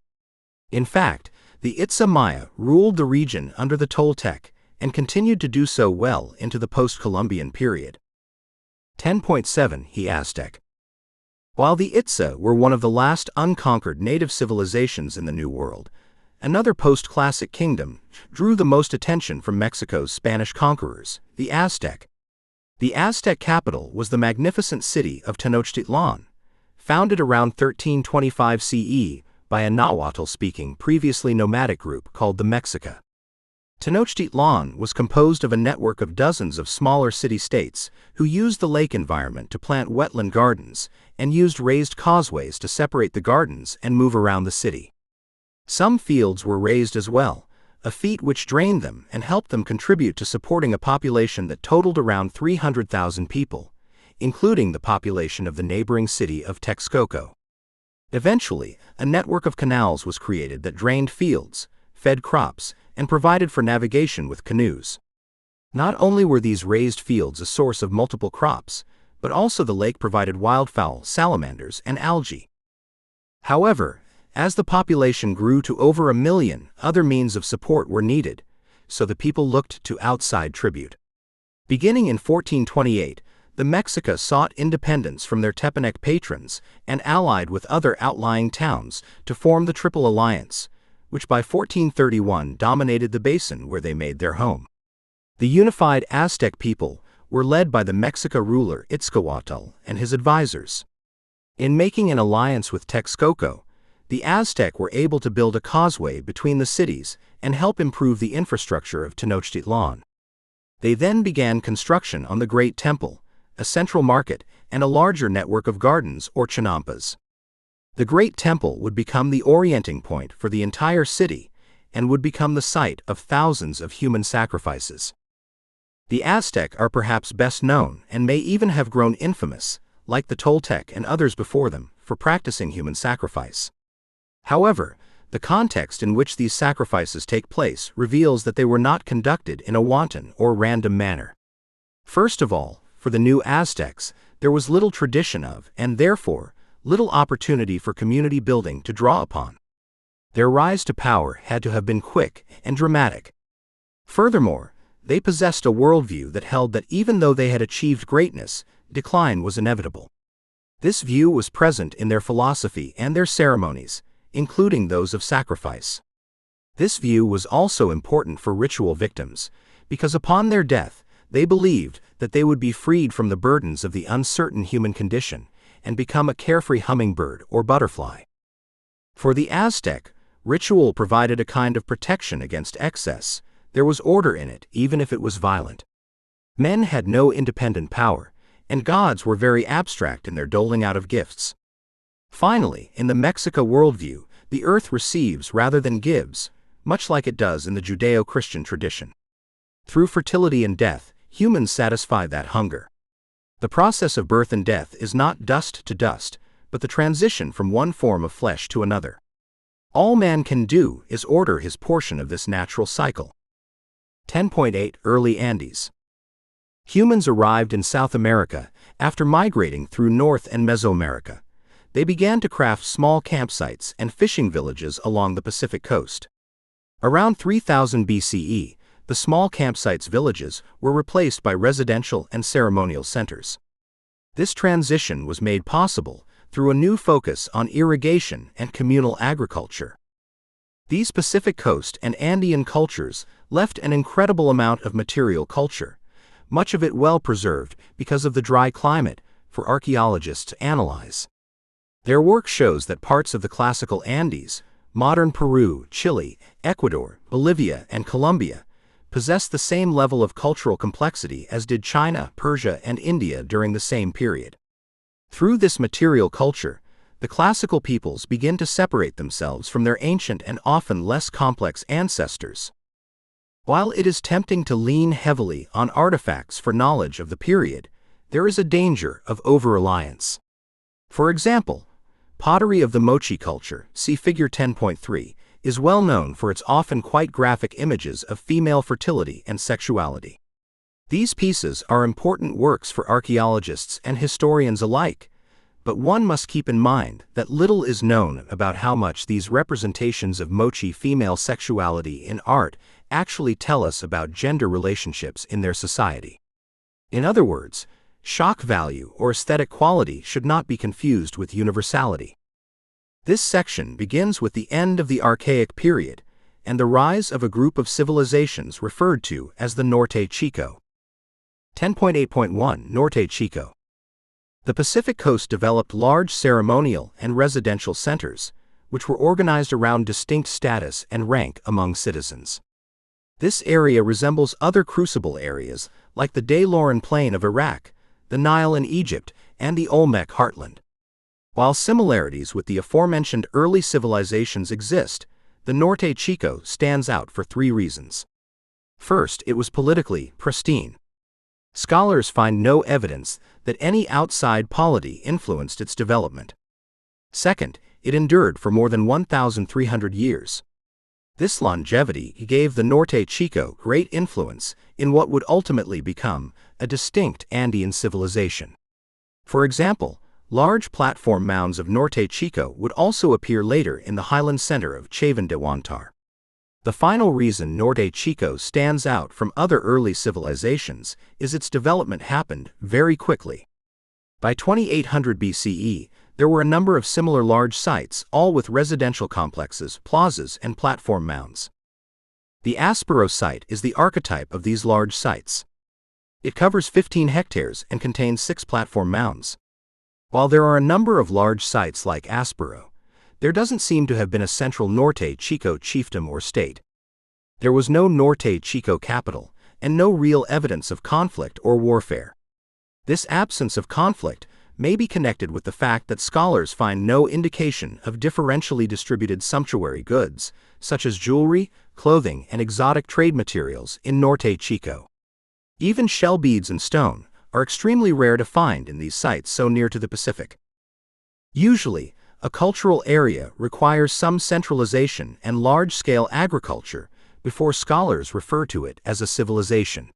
In fact, the Itza Maya ruled the region under the Toltec and continued to do so well into the post-Columbian period. 10.7 He Aztec. While the Itza were one of the last unconquered native civilizations in the New World, another post-classic kingdom drew the most attention from Mexico's Spanish conquerors, the Aztec. The Aztec capital was the magnificent city of Tenochtitlan, founded around 1325 CE by a Nahuatl-speaking previously nomadic group called the Mexica. Tenochtitlan was composed of a network of dozens of smaller city-states who used the lake environment to plant wetland gardens and used raised causeways to separate the gardens and move around the city. Some fields were raised as well, a feat which drained them and helped them contribute to supporting a population that totaled around 300,000 people, including the population of the neighboring city of Texcoco. Eventually, a network of canals was created that drained fields, fed crops, and provided for navigation with canoes. Not only were these raised fields a source of multiple crops, but also the lake provided wildfowl, salamanders, and algae. However, as the population grew to over 1 million, other means of support were needed, so the people looked to outside tribute. Beginning in 1428, the Mexica sought independence from their Tepanec patrons and allied with other outlying towns to form the Triple Alliance, which by 1431 dominated the basin where they made their home. The unified Aztec people were led by the Mexica ruler Itzcoatl and his advisors. In making an alliance with Texcoco, the Aztec were able to build a causeway between the cities and help improve the infrastructure of Tenochtitlan. They then began construction on the Great Temple, a central market, and a larger network of gardens or chinampas. The Great Temple would become the orienting point for the entire city and would become the site of thousands of human sacrifices. The Aztec are perhaps best known and may even have grown infamous, like the Toltec and others before them, for practicing human sacrifice. However, the context in which these sacrifices take place reveals that they were not conducted in a wanton or random manner. First of all, for the new Aztecs, there was little tradition of, and therefore, little opportunity for community building to draw upon. Their rise to power had to have been quick and dramatic. Furthermore, they possessed a worldview that held that even though they had achieved greatness, decline was inevitable. This view was present in their philosophy and their ceremonies, including those of sacrifice. This view was also important for ritual victims, because upon their death, they believed that they would be freed from the burdens of the uncertain human condition and become a carefree hummingbird or butterfly. For the Aztec, ritual provided a kind of protection against excess. There was order in it, even if it was violent. Men had no independent power, and gods were very abstract in their doling out of gifts. Finally, in the Mexica worldview, the earth receives rather than gives, much like it does in the Judeo-Christian tradition. Through fertility and death, humans satisfy that hunger. The process of birth and death is not dust to dust, but the transition from one form of flesh to another. All man can do is order his portion of this natural cycle. 10.8 Early Andes. Humans arrived in South America after migrating through North and Mesoamerica. They began to craft small campsites and fishing villages along the Pacific coast. Around 3000 BCE, the small campsites villages were replaced by residential and ceremonial centers. This transition was made possible through a new focus on irrigation and communal agriculture. These Pacific Coast and Andean cultures left an incredible amount of material culture, much of it well preserved because of the dry climate, for archaeologists to analyze. Their work shows that parts of the classical Andes, modern Peru, Chile, Ecuador, Bolivia, and Colombia, possessed the same level of cultural complexity as did China, Persia, and India during the same period. Through this material culture, the classical peoples begin to separate themselves from their ancient and often less complex ancestors. While it is tempting to lean heavily on artifacts for knowledge of the period, there is a danger of over-reliance. For example, pottery of the Mochi culture, see Figure 10.3, is well known for its often quite graphic images of female fertility and sexuality. These pieces are important works for archaeologists and historians alike, but one must keep in mind that little is known about how much these representations of Mochi female sexuality in art actually tell us about gender relationships in their society. In other words, shock value or aesthetic quality should not be confused with universality. This section begins with the end of the Archaic period and the rise of a group of civilizations referred to as the Norte Chico. 10.8.1 Norte Chico. The Pacific Coast developed large ceremonial and residential centers, which were organized around distinct status and rank among citizens. This area resembles other crucible areas like the Dayloran Plain of Iraq, the Nile in Egypt, and the Olmec heartland. While similarities with the aforementioned early civilizations exist, the Norte Chico stands out for three reasons. First, it was politically pristine. Scholars find no evidence that any outside polity influenced its development. Second, it endured for more than 1,300 years. This longevity gave the Norte Chico great influence in what would ultimately become a distinct Andean civilization. For example, large platform mounds of Norte Chico would also appear later in the highland center of Chavindewantar. The final reason Norte Chico stands out from other early civilizations is its development happened very quickly. By 2800 BCE, there were a number of similar large sites, all with residential complexes, plazas, and platform mounds. The Aspero site is the archetype of these large sites. It covers 15 hectares and contains 6 platform mounds. While there are a number of large sites like Aspero, there doesn't seem to have been a central Norte Chico chiefdom or state. There was no Norte Chico capital, and no real evidence of conflict or warfare. This absence of conflict may be connected with the fact that scholars find no indication of differentially distributed sumptuary goods, such as jewelry, clothing, and exotic trade materials in Norte Chico. Even shell beads and stone are extremely rare to find in these sites so near to the Pacific. Usually, a cultural area requires some centralization and large-scale agriculture before scholars refer to it as a civilization.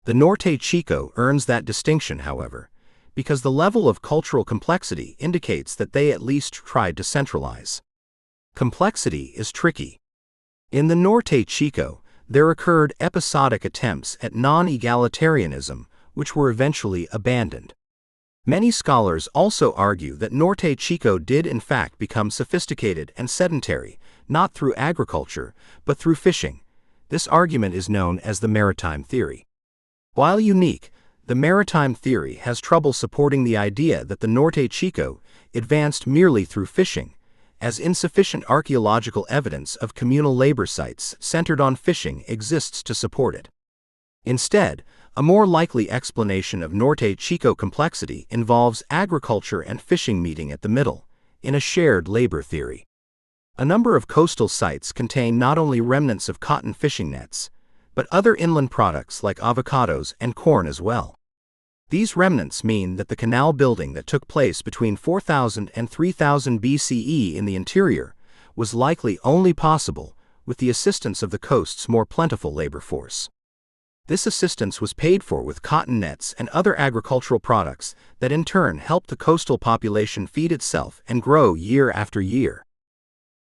The Norte Chico earns that distinction, however, because the level of cultural complexity indicates that they at least tried to centralize. Complexity is tricky. In the Norte Chico, there occurred episodic attempts at non-egalitarianism, which were eventually abandoned. Many scholars also argue that Norte Chico did in fact become sophisticated and sedentary, not through agriculture, but through fishing. This argument is known as the maritime theory. While unique, the maritime theory has trouble supporting the idea that the Norte Chico advanced merely through fishing, as insufficient archaeological evidence of communal labor sites centered on fishing exists to support it. Instead, a more likely explanation of Norte Chico complexity involves agriculture and fishing meeting at the middle, in a shared labor theory. A number of coastal sites contain not only remnants of cotton fishing nets, but other inland products like avocados and corn as well. These remnants mean that the canal building that took place between 4000 and 3000 BCE in the interior was likely only possible with the assistance of the coast's more plentiful labor force. This assistance was paid for with cotton nets and other agricultural products that in turn helped the coastal population feed itself and grow year after year.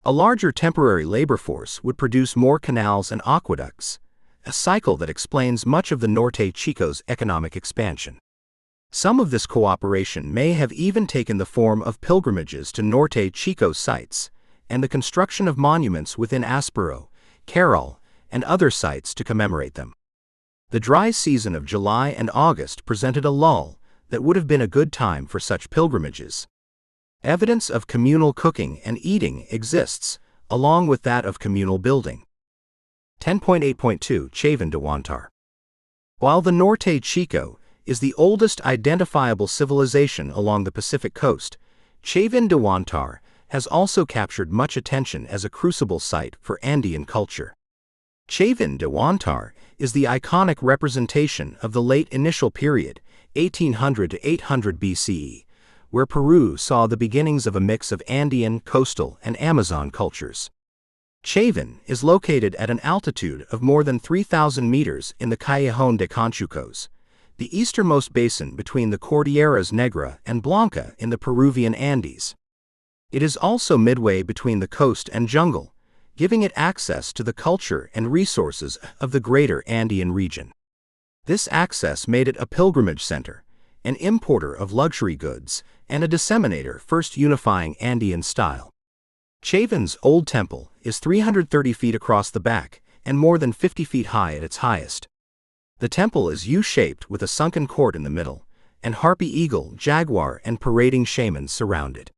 A larger temporary labor force would produce more canals and aqueducts, a cycle that explains much of the Norte Chico's economic expansion. Some of this cooperation may have even taken the form of pilgrimages to Norte Chico sites and the construction of monuments within Aspero, Carol, and other sites to commemorate them. The dry season of July and August presented a lull that would have been a good time for such pilgrimages. Evidence of communal cooking and eating exists, along with that of communal building. 10.8.2 Chavin de Huantar. While the Norte Chico is the oldest identifiable civilization along the Pacific coast, Chavin de Huantar has also captured much attention as a crucible site for Andean culture. Chavin de Huantar is the iconic representation of the late initial period, 1800 to 800 BCE, where Peru saw the beginnings of a mix of Andean, coastal, and Amazon cultures. Chavin is located at an altitude of more than 3,000 meters in the Callejón de Conchucos, the easternmost basin between the Cordilleras Negra and Blanca in the Peruvian Andes. It is also midway between the coast and jungle, giving it access to the culture and resources of the greater Andean region. This access made it a pilgrimage center, an importer of luxury goods, and a disseminator first unifying Andean style. Chavin's old temple is 330 feet across the back and more than 50 feet high at its highest. The temple is U-shaped with a sunken court in the middle, and harpy eagle, jaguar, and parading shamans surround it.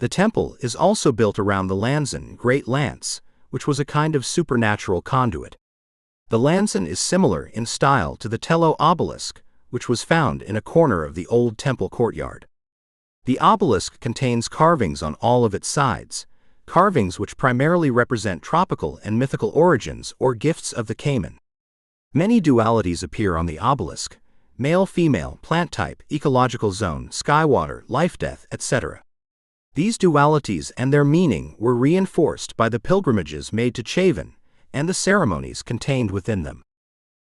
The temple is also built around the Lanzan Great Lance, which was a kind of supernatural conduit. The Lanzan is similar in style to the Tello obelisk, which was found in a corner of the old temple courtyard. The obelisk contains carvings on all of its sides, carvings which primarily represent tropical and mythical origins or gifts of the Cayman. Many dualities appear on the obelisk: male-female, plant type, ecological zone, skywater, life-death, etc. These dualities and their meaning were reinforced by the pilgrimages made to Chavin and the ceremonies contained within them.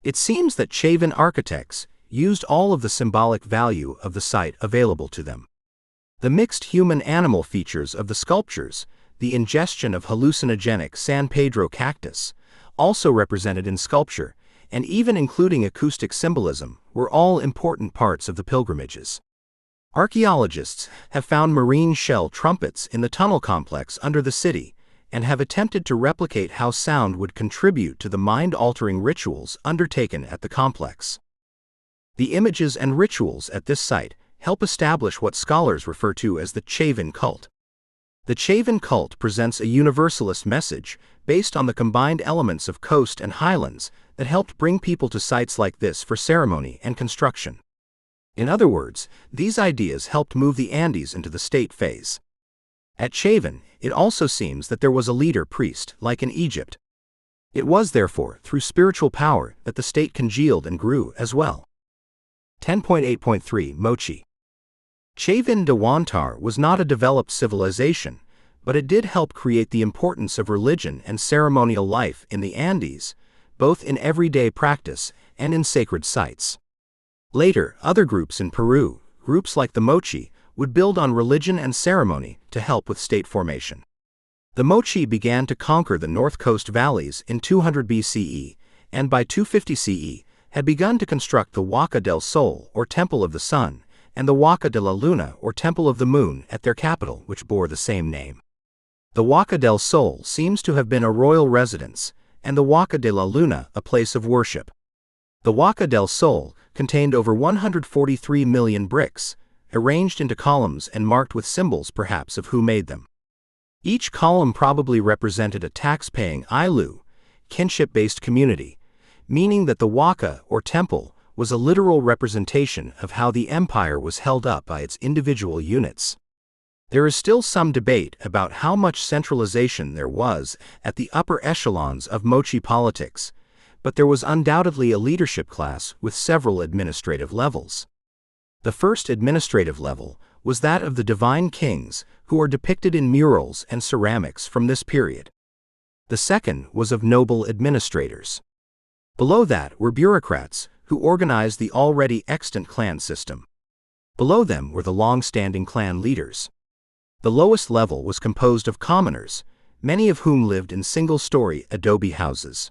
It seems that Chavin architects used all of the symbolic value of the site available to them. The mixed human-animal features of the sculptures, the ingestion of hallucinogenic San Pedro cactus, also represented in sculpture, and even including acoustic symbolism, were all important parts of the pilgrimages. Archaeologists have found marine shell trumpets in the tunnel complex under the city and have attempted to replicate how sound would contribute to the mind-altering rituals undertaken at the complex. The images and rituals at this site help establish what scholars refer to as the Chavin cult. The Chavin cult presents a universalist message based on the combined elements of coast and highlands that helped bring people to sites like this for ceremony and construction. In other words, these ideas helped move the Andes into the state phase. At Chavin, it also seems that there was a leader priest, like in Egypt. It was, therefore, through spiritual power that the state congealed and grew as well. 10.8.3 Mochi. Chavin de Huántar was not a developed civilization, but it did help create the importance of religion and ceremonial life in the Andes, both in everyday practice and in sacred sites. Later, other groups in Peru, groups like the Mochi, would build on religion and ceremony to help with state formation. The Mochi began to conquer the north coast valleys in 200 BCE, and by 250 CE, had begun to construct the Huaca del Sol, or Temple of the Sun, and the Huaca de la Luna, or Temple of the Moon, at their capital, which bore the same name. The Huaca del Sol seems to have been a royal residence, and the Huaca de la Luna a place of worship. The Huaca del Sol contained over 143 million bricks, arranged into columns and marked with symbols perhaps of who made them. Each column probably represented a tax-paying Ailu, kinship-based community, meaning that the Huaca, or temple, was a literal representation of how the empire was held up by its individual units. There is still some debate about how much centralization there was at the upper echelons of Mochi politics, but there was undoubtedly a leadership class with several administrative levels. The first administrative level was that of the divine kings, who are depicted in murals and ceramics from this period. The second was of noble administrators. Below that were bureaucrats, who organized the already extant clan system. Below them were the long-standing clan leaders. The lowest level was composed of commoners, many of whom lived in single-story adobe houses.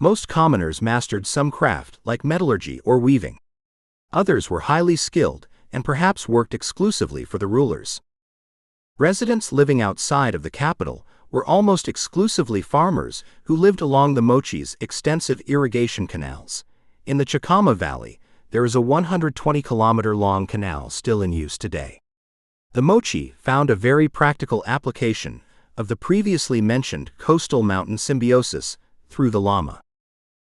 Most commoners mastered some craft like metallurgy or weaving. Others were highly skilled and perhaps worked exclusively for the rulers. Residents living outside of the capital were almost exclusively farmers who lived along the Mochi's extensive irrigation canals. In the Chacama Valley, there is a 120-kilometer-long canal still in use today. The Mochi found a very practical application of the previously mentioned coastal mountain symbiosis through the llama.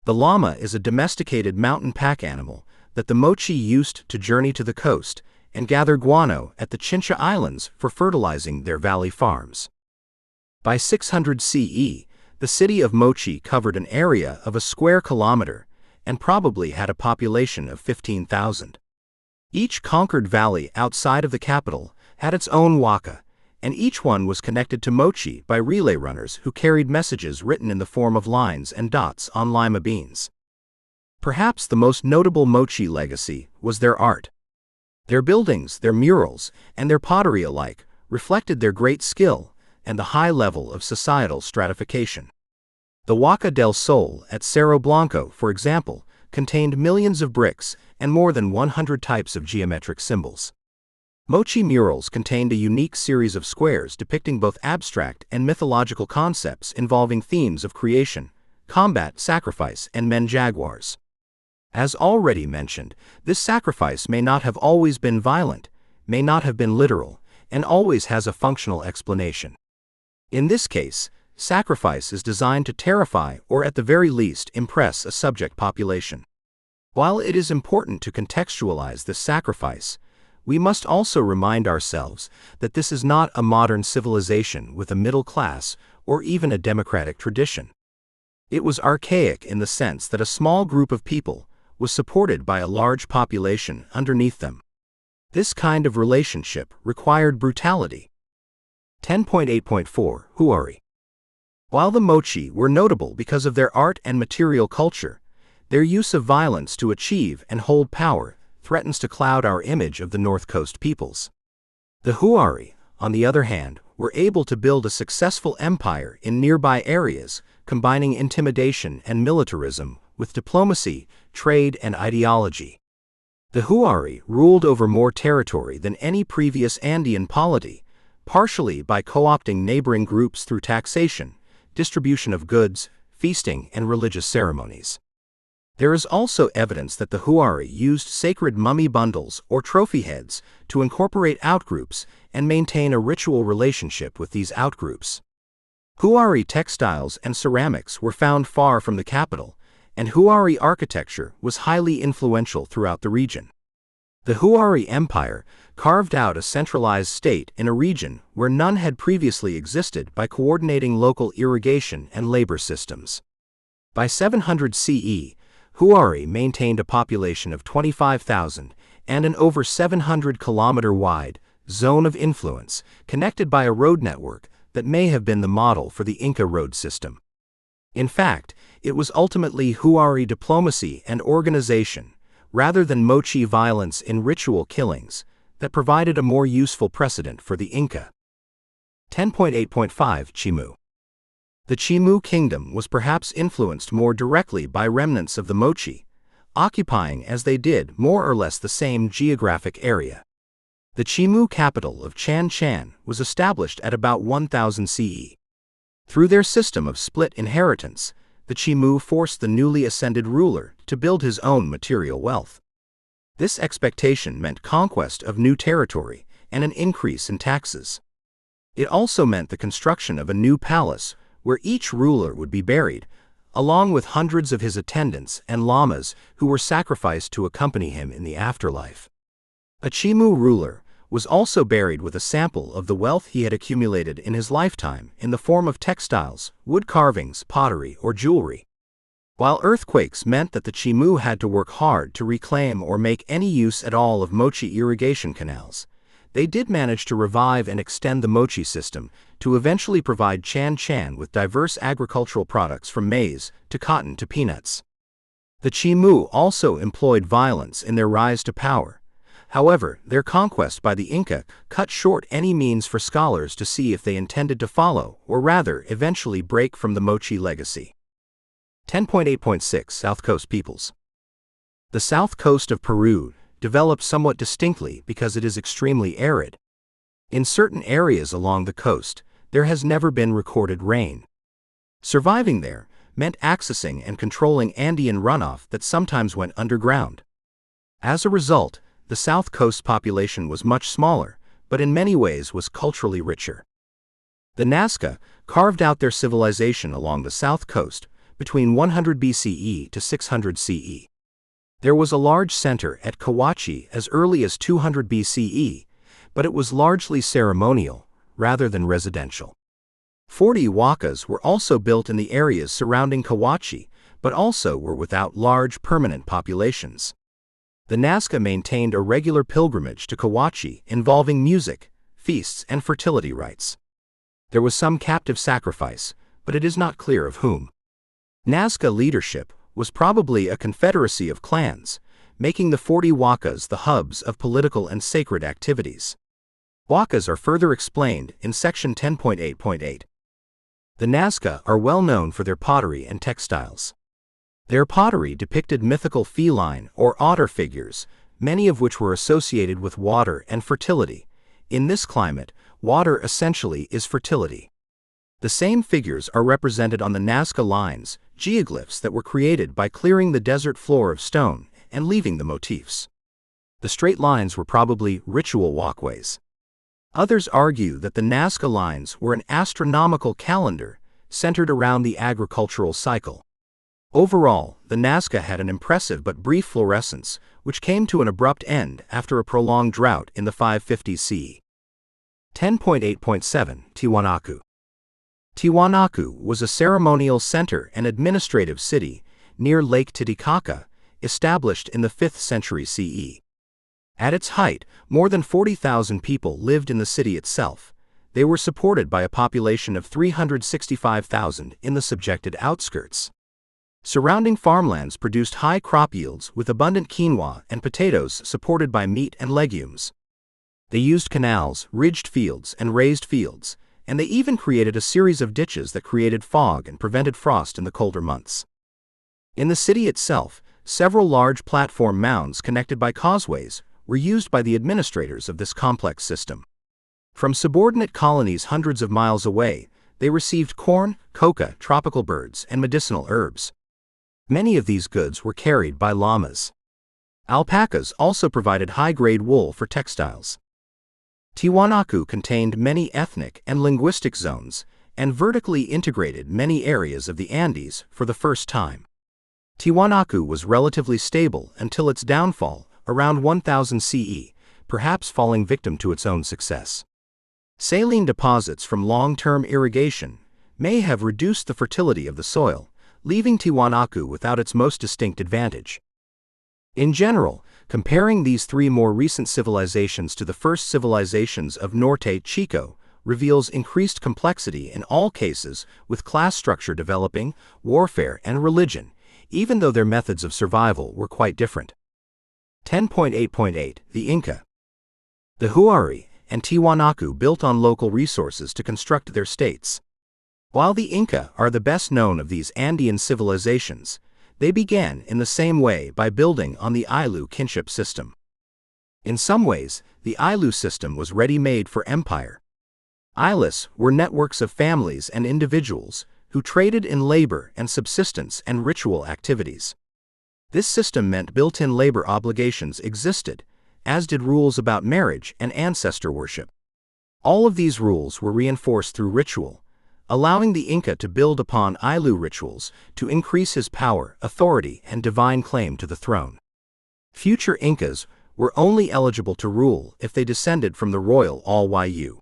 The llama is a domesticated mountain pack animal that the Mochi used to journey to the coast and gather guano at the Chincha Islands for fertilizing their valley farms. By 600 CE, the city of Mochi covered an area of a square kilometer and probably had a population of 15,000. Each conquered valley outside of the capital had its own Huaca, and each one was connected to Mochi by relay runners who carried messages written in the form of lines and dots on lima beans. Perhaps the most notable Mochi legacy was their art. Their buildings, their murals, and their pottery alike reflected their great skill and the high level of societal stratification. The Huaca del Sol at Cerro Blanco, for example, contained millions of bricks and more than 100 types of geometric symbols. Mochi murals contained a unique series of squares depicting both abstract and mythological concepts involving themes of creation, combat, sacrifice, and men jaguars. As already mentioned, this sacrifice may not have always been violent, may not have been literal, and always has a functional explanation. In this case, sacrifice is designed to terrify or at the very least impress a subject population. While it is important to contextualize this sacrifice, we must also remind ourselves that this is not a modern civilization with a middle class or even a democratic tradition. It was archaic in the sense that a small group of people was supported by a large population underneath them. This kind of relationship required brutality. 10.8.4 Huari. While the Mochi were notable because of their art and material culture, their use of violence to achieve and hold power threatens to cloud our image of the North Coast peoples. The Huari, on the other hand, were able to build a successful empire in nearby areas, combining intimidation and militarism with diplomacy, trade, and ideology. The Huari ruled over more territory than any previous Andean polity, partially by co-opting neighboring groups through taxation, distribution of goods, feasting, and religious ceremonies. There is also evidence that the Huari used sacred mummy bundles or trophy heads to incorporate outgroups and maintain a ritual relationship with these outgroups. Huari textiles and ceramics were found far from the capital, and Huari architecture was highly influential throughout the region. The Huari Empire carved out a centralized state in a region where none had previously existed by coordinating local irrigation and labor systems. By 700 CE, Huari maintained a population of 25,000 and an over 700-kilometer-wide zone of influence connected by a road network that may have been the model for the Inca road system. In fact, it was ultimately Huari diplomacy and organization, rather than Mochi violence in ritual killings, that provided a more useful precedent for the Inca. 10.8.5 Chimu. The Chimu kingdom was perhaps influenced more directly by remnants of the Mochi, occupying as they did more or less the same geographic area. The Chimu capital of Chan Chan was established at about 1000 CE. Through their system of split inheritance, the Chimu forced the newly ascended ruler to build his own material wealth. This expectation meant conquest of new territory and an increase in taxes. It also meant the construction of a new palace where each ruler would be buried, along with hundreds of his attendants and lamas who were sacrificed to accompany him in the afterlife. A Chimu ruler was also buried with a sample of the wealth he had accumulated in his lifetime in the form of textiles, wood carvings, pottery, or jewelry. While earthquakes meant that the Chimu had to work hard to reclaim or make any use at all of Mochi irrigation canals, they did manage to revive and extend the Mochi system to eventually provide Chan Chan with diverse agricultural products from maize to cotton to peanuts. The Chimu also employed violence in their rise to power. However, their conquest by the Inca cut short any means for scholars to see if they intended to follow, or rather, eventually break from the Mochi legacy. 10.8.6 South Coast peoples. The south coast of Peru developed somewhat distinctly because it is extremely arid. In certain areas along the coast, there has never been recorded rain. Surviving there meant accessing and controlling Andean runoff that sometimes went underground. As a result, the South Coast population was much smaller, but in many ways was culturally richer. The Nazca carved out their civilization along the South Coast between 100 BCE to 600 CE. There was a large center at Kawachi as early as 200 BCE, but it was largely ceremonial rather than residential. 40 wakas were also built in the areas surrounding Kawachi, but also were without large permanent populations. The Nazca maintained a regular pilgrimage to Kawachi involving music, feasts, and fertility rites. There was some captive sacrifice, but it is not clear of whom. Nazca leadership was probably a confederacy of clans, making the 40 wakas the hubs of political and sacred activities. Wakas are further explained in section 10.8.8. The Nazca are well known for their pottery and textiles. Their pottery depicted mythical feline or otter figures, many of which were associated with water and fertility. In this climate, water essentially is fertility. The same figures are represented on the Nazca lines, geoglyphs that were created by clearing the desert floor of stone and leaving the motifs. The straight lines were probably ritual walkways. Others argue that the Nazca lines were an astronomical calendar centered around the agricultural cycle. Overall, the Nazca had an impressive but brief florescence, which came to an abrupt end after a prolonged drought in the 550s CE. 10.8.7 Tiwanaku. Tiwanaku was a ceremonial center and administrative city near Lake Titicaca, established in the 5th century CE. At its height, more than 40,000 people lived in the city itself. They were supported by a population of 365,000 in the subjected outskirts. Surrounding farmlands produced high crop yields with abundant quinoa and potatoes supported by meat and legumes. They used canals, ridged fields, and raised fields, and they even created a series of ditches that created fog and prevented frost in the colder months. In the city itself, several large platform mounds connected by causeways were used by the administrators of this complex system. From subordinate colonies hundreds of miles away, they received corn, coca, tropical birds, and medicinal herbs. Many of these goods were carried by llamas. Alpacas also provided high-grade wool for textiles. Tiwanaku contained many ethnic and linguistic zones and vertically integrated many areas of the Andes for the first time. Tiwanaku was relatively stable until its downfall around 1000 CE, perhaps falling victim to its own success. Saline deposits from long-term irrigation may have reduced the fertility of the soil, leaving Tiwanaku without its most distinct advantage. In general, comparing these three more recent civilizations to the first civilizations of Norte Chico reveals increased complexity in all cases, with class structure developing, warfare, and religion, even though their methods of survival were quite different. 10.8.8 The Inca. The Huari and Tiwanaku built on local resources to construct their states. While the Inca are the best known of these Andean civilizations, they began in the same way by building on the Ayllu kinship system. In some ways, the Ayllu system was ready-made for empire. Ayllus were networks of families and individuals who traded in labor and subsistence and ritual activities. This system meant built-in labor obligations existed, as did rules about marriage and ancestor worship. All of these rules were reinforced through ritual, allowing the Inca to build upon Ayllu rituals to increase his power, authority, and divine claim to the throne. Future Incas were only eligible to rule if they descended from the royal Ayllu.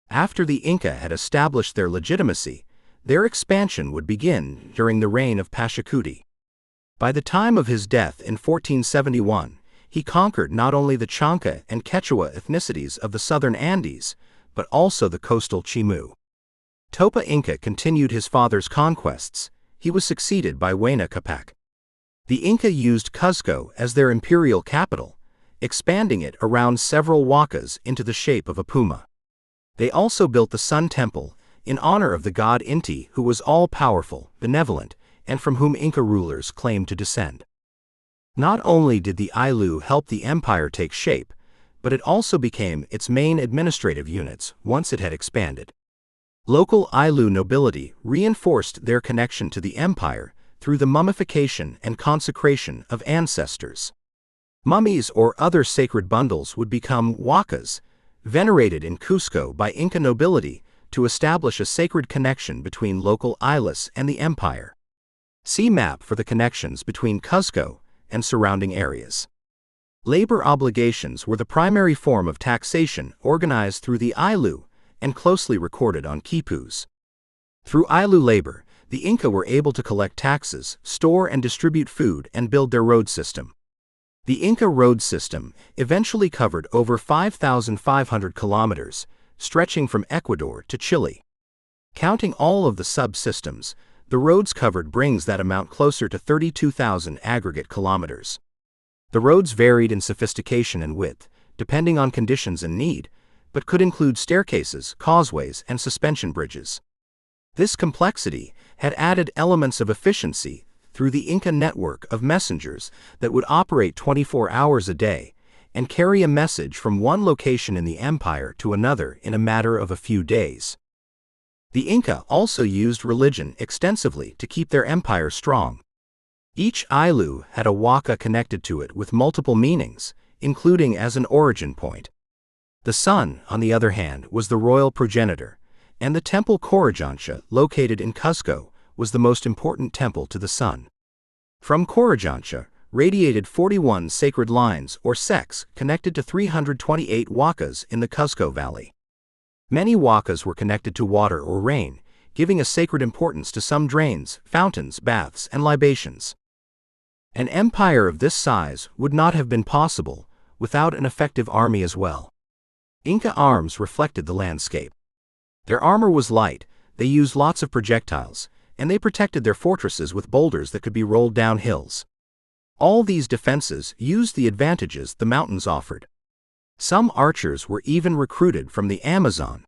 After the Inca had established their legitimacy, their expansion would begin during the reign of Pachacuti. By the time of his death in 1471, he conquered not only the Chanca and Quechua ethnicities of the southern Andes, but also the coastal Chimu. Topa Inca continued his father's conquests. He was succeeded by Huayna Capac. The Inca used Cuzco as their imperial capital, expanding it around several huacas into the shape of a puma. They also built the Sun Temple, in honor of the god Inti, who was all-powerful, benevolent, and from whom Inca rulers claimed to descend. Not only did the Ayllu help the empire take shape, but it also became its main administrative units once it had expanded. Local Ayllu nobility reinforced their connection to the empire through the mummification and consecration of ancestors. Mummies or other sacred bundles would become huacas, venerated in Cusco by Inca nobility to establish a sacred connection between local Ayllus and the empire. See map for the connections between Cuzco and surrounding areas. Labor obligations were the primary form of taxation organized through the Ayllu and closely recorded on quipus. Through Ayllu labor, the Inca were able to collect taxes, store and distribute food, and build their road system. The Inca road system eventually covered over 5,500 kilometers, stretching from Ecuador to Chile. Counting all of the subsystems, the roads covered brings that amount closer to 32,000 aggregate kilometers. The roads varied in sophistication and width, depending on conditions and need, but could include staircases, causeways, and suspension bridges. This complexity had added elements of efficiency through the Inca network of messengers that would operate 24 hours a day and carry a message from one location in the empire to another in a matter of a few days. The Inca also used religion extensively to keep their empire strong. Each Ayllu had a huaca connected to it with multiple meanings, including as an origin point. The sun, on the other hand, was the royal progenitor, and the temple Corijancha, located in Cuzco, was the most important temple to the sun. From Corijancha radiated 41 sacred lines or sects connected to 328 huacas in the Cuzco Valley. Many huacas were connected to water or rain, giving a sacred importance to some drains, fountains, baths, and libations. An empire of this size would not have been possible without an effective army as well. Inca arms reflected the landscape. Their armor was light, they used lots of projectiles, and they protected their fortresses with boulders that could be rolled down hills. All these defenses used the advantages the mountains offered. Some archers were even recruited from the Amazon.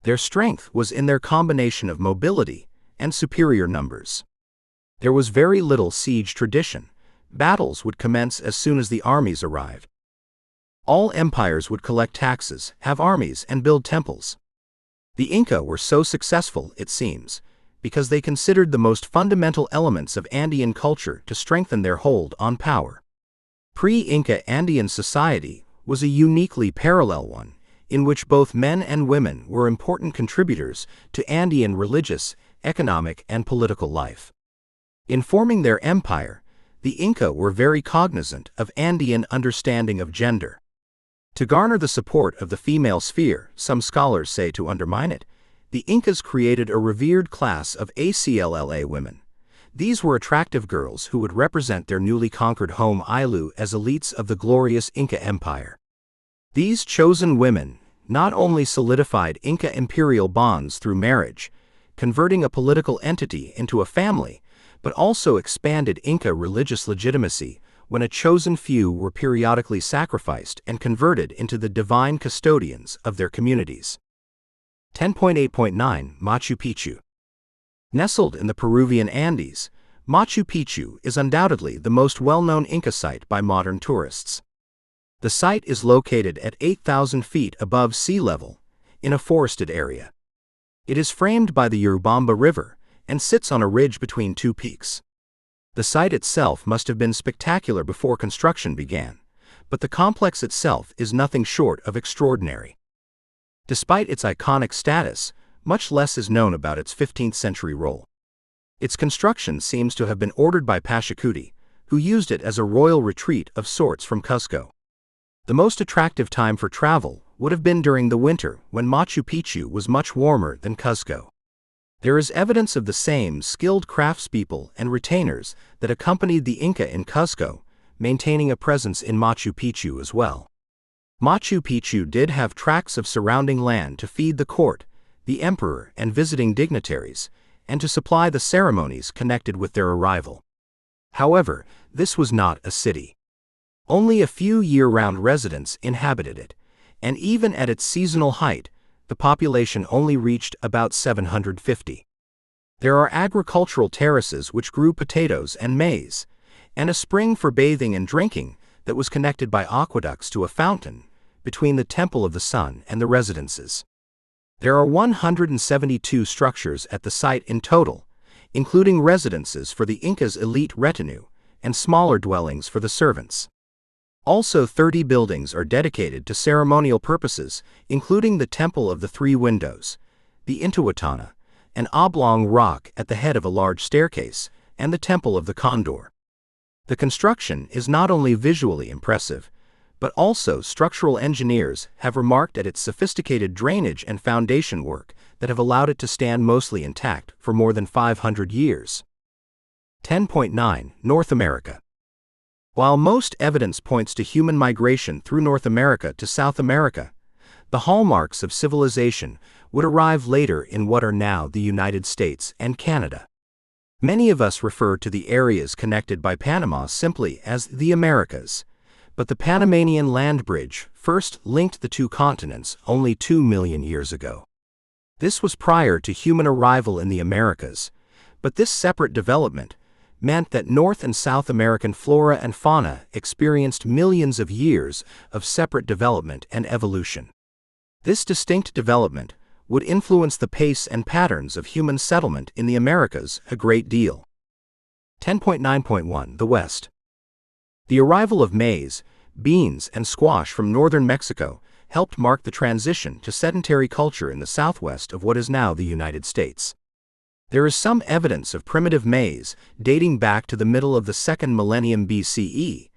Their strength was in their combination of mobility and superior numbers. There was very little siege tradition. Battles would commence as soon as the armies arrived. All empires would collect taxes, have armies, and build temples. The Inca were so successful, it seems, because they considered the most fundamental elements of Andean culture to strengthen their hold on power. Pre-Inca Andean society was a uniquely parallel one, in which both men and women were important contributors to Andean religious, economic, and political life. In forming their empire, the Inca were very cognizant of Andean understanding of gender. To garner the support of the female sphere, some scholars say to undermine it, the Incas created a revered class of ACLLA women. These were attractive girls who would represent their newly conquered home Ilu as elites of the glorious Inca Empire. These chosen women not only solidified Inca imperial bonds through marriage, converting a political entity into a family, but also expanded Inca religious legitimacy when a chosen few were periodically sacrificed and converted into the divine custodians of their communities. 10.8.9 Machu Picchu. Nestled in the Peruvian Andes, Machu Picchu is undoubtedly the most well-known Inca site by modern tourists. The site is located at 8,000 feet above sea level, in a forested area. It is framed by the Urubamba River and sits on a ridge between two peaks. The site itself must have been spectacular before construction began, but the complex itself is nothing short of extraordinary. Despite its iconic status, much less is known about its 15th-century role. Its construction seems to have been ordered by Pachacuti, who used it as a royal retreat of sorts from Cuzco. The most attractive time for travel would have been during the winter, when Machu Picchu was much warmer than Cuzco. There is evidence of the same skilled craftspeople and retainers that accompanied the Inca in Cuzco, maintaining a presence in Machu Picchu as well. Machu Picchu did have tracts of surrounding land to feed the court, the emperor, and visiting dignitaries, and to supply the ceremonies connected with their arrival. However, this was not a city. Only a few year-round residents inhabited it, and even at its seasonal height, the population only reached about 750. There are agricultural terraces which grew potatoes and maize, and a spring for bathing and drinking that was connected by aqueducts to a fountain between the Temple of the Sun and the residences. There are 172 structures at the site in total, including residences for the Inca's elite retinue and smaller dwellings for the servants. Also 30 buildings are dedicated to ceremonial purposes, including the Temple of the Three Windows, the Intihuatana, an oblong rock at the head of a large staircase, and the Temple of the Condor. The construction is not only visually impressive, but also structural engineers have remarked at its sophisticated drainage and foundation work that have allowed it to stand mostly intact for more than 500 years. 10.9 North America. While most evidence points to human migration through North America to South America, the hallmarks of civilization would arrive later in what are now the United States and Canada. Many of us refer to the areas connected by Panama simply as the Americas, but the Panamanian land bridge first linked the two continents only 2 million years ago. This was prior to human arrival in the Americas, but this separate development meant that North and South American flora and fauna experienced millions of years of separate development and evolution. This distinct development would influence the pace and patterns of human settlement in the Americas a great deal. 10.9.1 The West. The arrival of maize, beans, and squash from northern Mexico helped mark the transition to sedentary culture in the southwest of what is now the United States. There is some evidence of primitive maize dating back to the middle of the 2nd millennium BCE,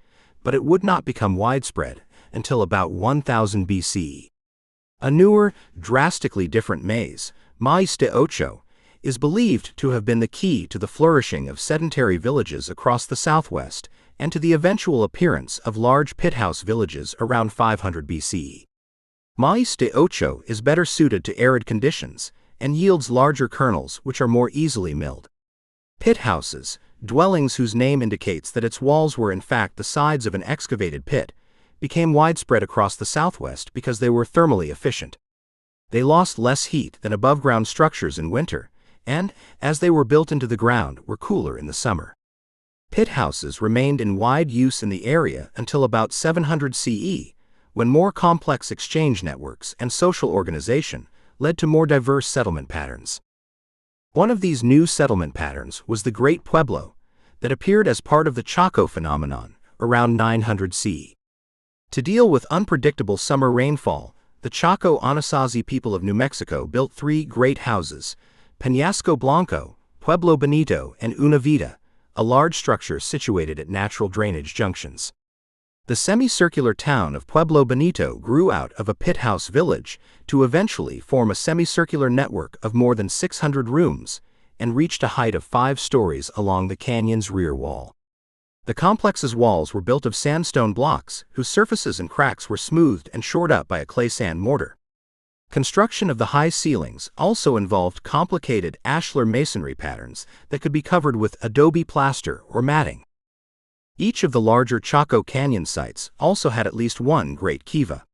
but it would not become widespread until about 1000 BCE. A newer, drastically different maize, maíz de ocho, is believed to have been the key to the flourishing of sedentary villages across the southwest and to the eventual appearance of large pit-house villages around 500 BCE. Maíz de ocho is better suited to arid conditions and yields larger kernels which are more easily milled. Pit houses, dwellings whose name indicates that its walls were in fact the sides of an excavated pit, became widespread across the southwest because they were thermally efficient. They lost less heat than above-ground structures in winter, and, as they were built into the ground, were cooler in the summer. Pit houses remained in wide use in the area until about 700 CE, when more complex exchange networks and social organization led to more diverse settlement patterns. One of these new settlement patterns was the Great Pueblo, that appeared as part of the Chaco phenomenon around 900 CE. To deal with unpredictable summer rainfall, the Chaco Anasazi people of New Mexico built 3 great houses, Peñasco Blanco, Pueblo Bonito, and Una Vida, a large structure situated at natural drainage junctions. The semicircular town of Pueblo Bonito grew out of a pit house village to eventually form a semicircular network of more than 600 rooms and reached a height of 5 stories along the canyon's rear wall. The complex's walls were built of sandstone blocks whose surfaces and cracks were smoothed and shored up by a clay sand mortar. Construction of the high ceilings also involved complicated ashlar masonry patterns that could be covered with adobe plaster or matting. Each of the larger Chaco Canyon sites also had at least one great kiva.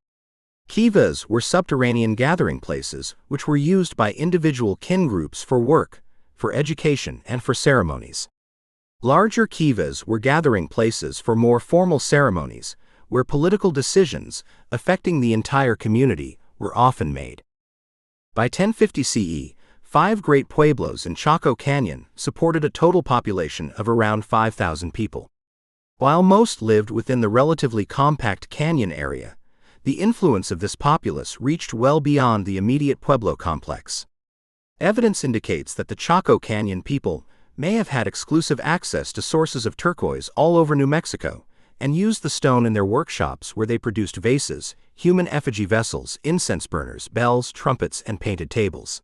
Kivas were subterranean gathering places which were used by individual kin groups for work, for education, and for ceremonies. Larger kivas were gathering places for more formal ceremonies, where political decisions affecting the entire community were often made. By 1050 CE, 5 great pueblos in Chaco Canyon supported a total population of around 5,000 people. While most lived within the relatively compact canyon area, the influence of this populace reached well beyond the immediate pueblo complex. Evidence indicates that the Chaco Canyon people may have had exclusive access to sources of turquoise all over New Mexico, and used the stone in their workshops where they produced vases, human effigy vessels, incense burners, bells, trumpets, and painted tables.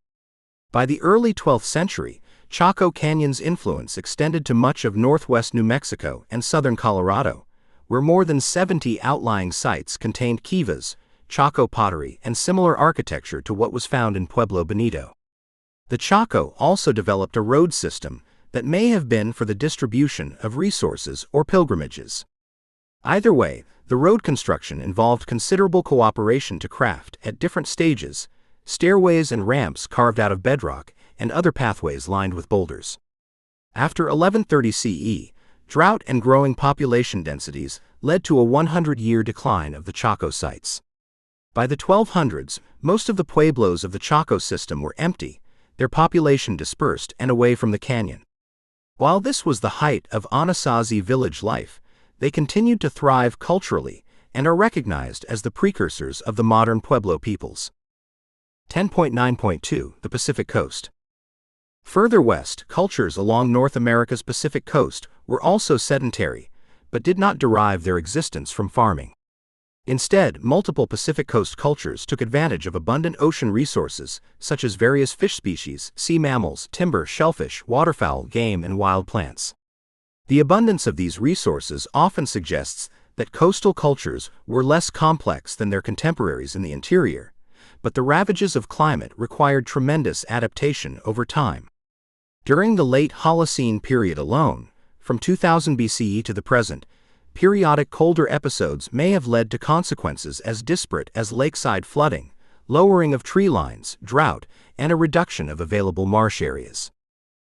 By the early 12th century, Chaco Canyon's influence extended to much of northwest New Mexico and southern Colorado, where more than 70 outlying sites contained kivas, Chaco pottery, and similar architecture to what was found in Pueblo Bonito. The Chaco also developed a road system that may have been for the distribution of resources or pilgrimages. Either way, the road construction involved considerable cooperation to craft, at different stages, stairways and ramps carved out of bedrock and other pathways lined with boulders. After 1130 CE, drought and growing population densities led to a 100-year decline of the Chaco sites. By the 1200s, most of the pueblos of the Chaco system were empty, their population dispersed and away from the canyon. While this was the height of Anasazi village life, they continued to thrive culturally and are recognized as the precursors of the modern Pueblo peoples. 10.9.2 The Pacific Coast. Further west, cultures along North America's Pacific coast were also sedentary, but did not derive their existence from farming. Instead, multiple Pacific Coast cultures took advantage of abundant ocean resources, such as various fish species, sea mammals, timber, shellfish, waterfowl, game, and wild plants. The abundance of these resources often suggests that coastal cultures were less complex than their contemporaries in the interior, but the ravages of climate required tremendous adaptation over time. During the late Holocene period alone, from 2000 BCE to the present, periodic colder episodes may have led to consequences as disparate as lakeside flooding, lowering of tree lines, drought, and a reduction of available marsh areas.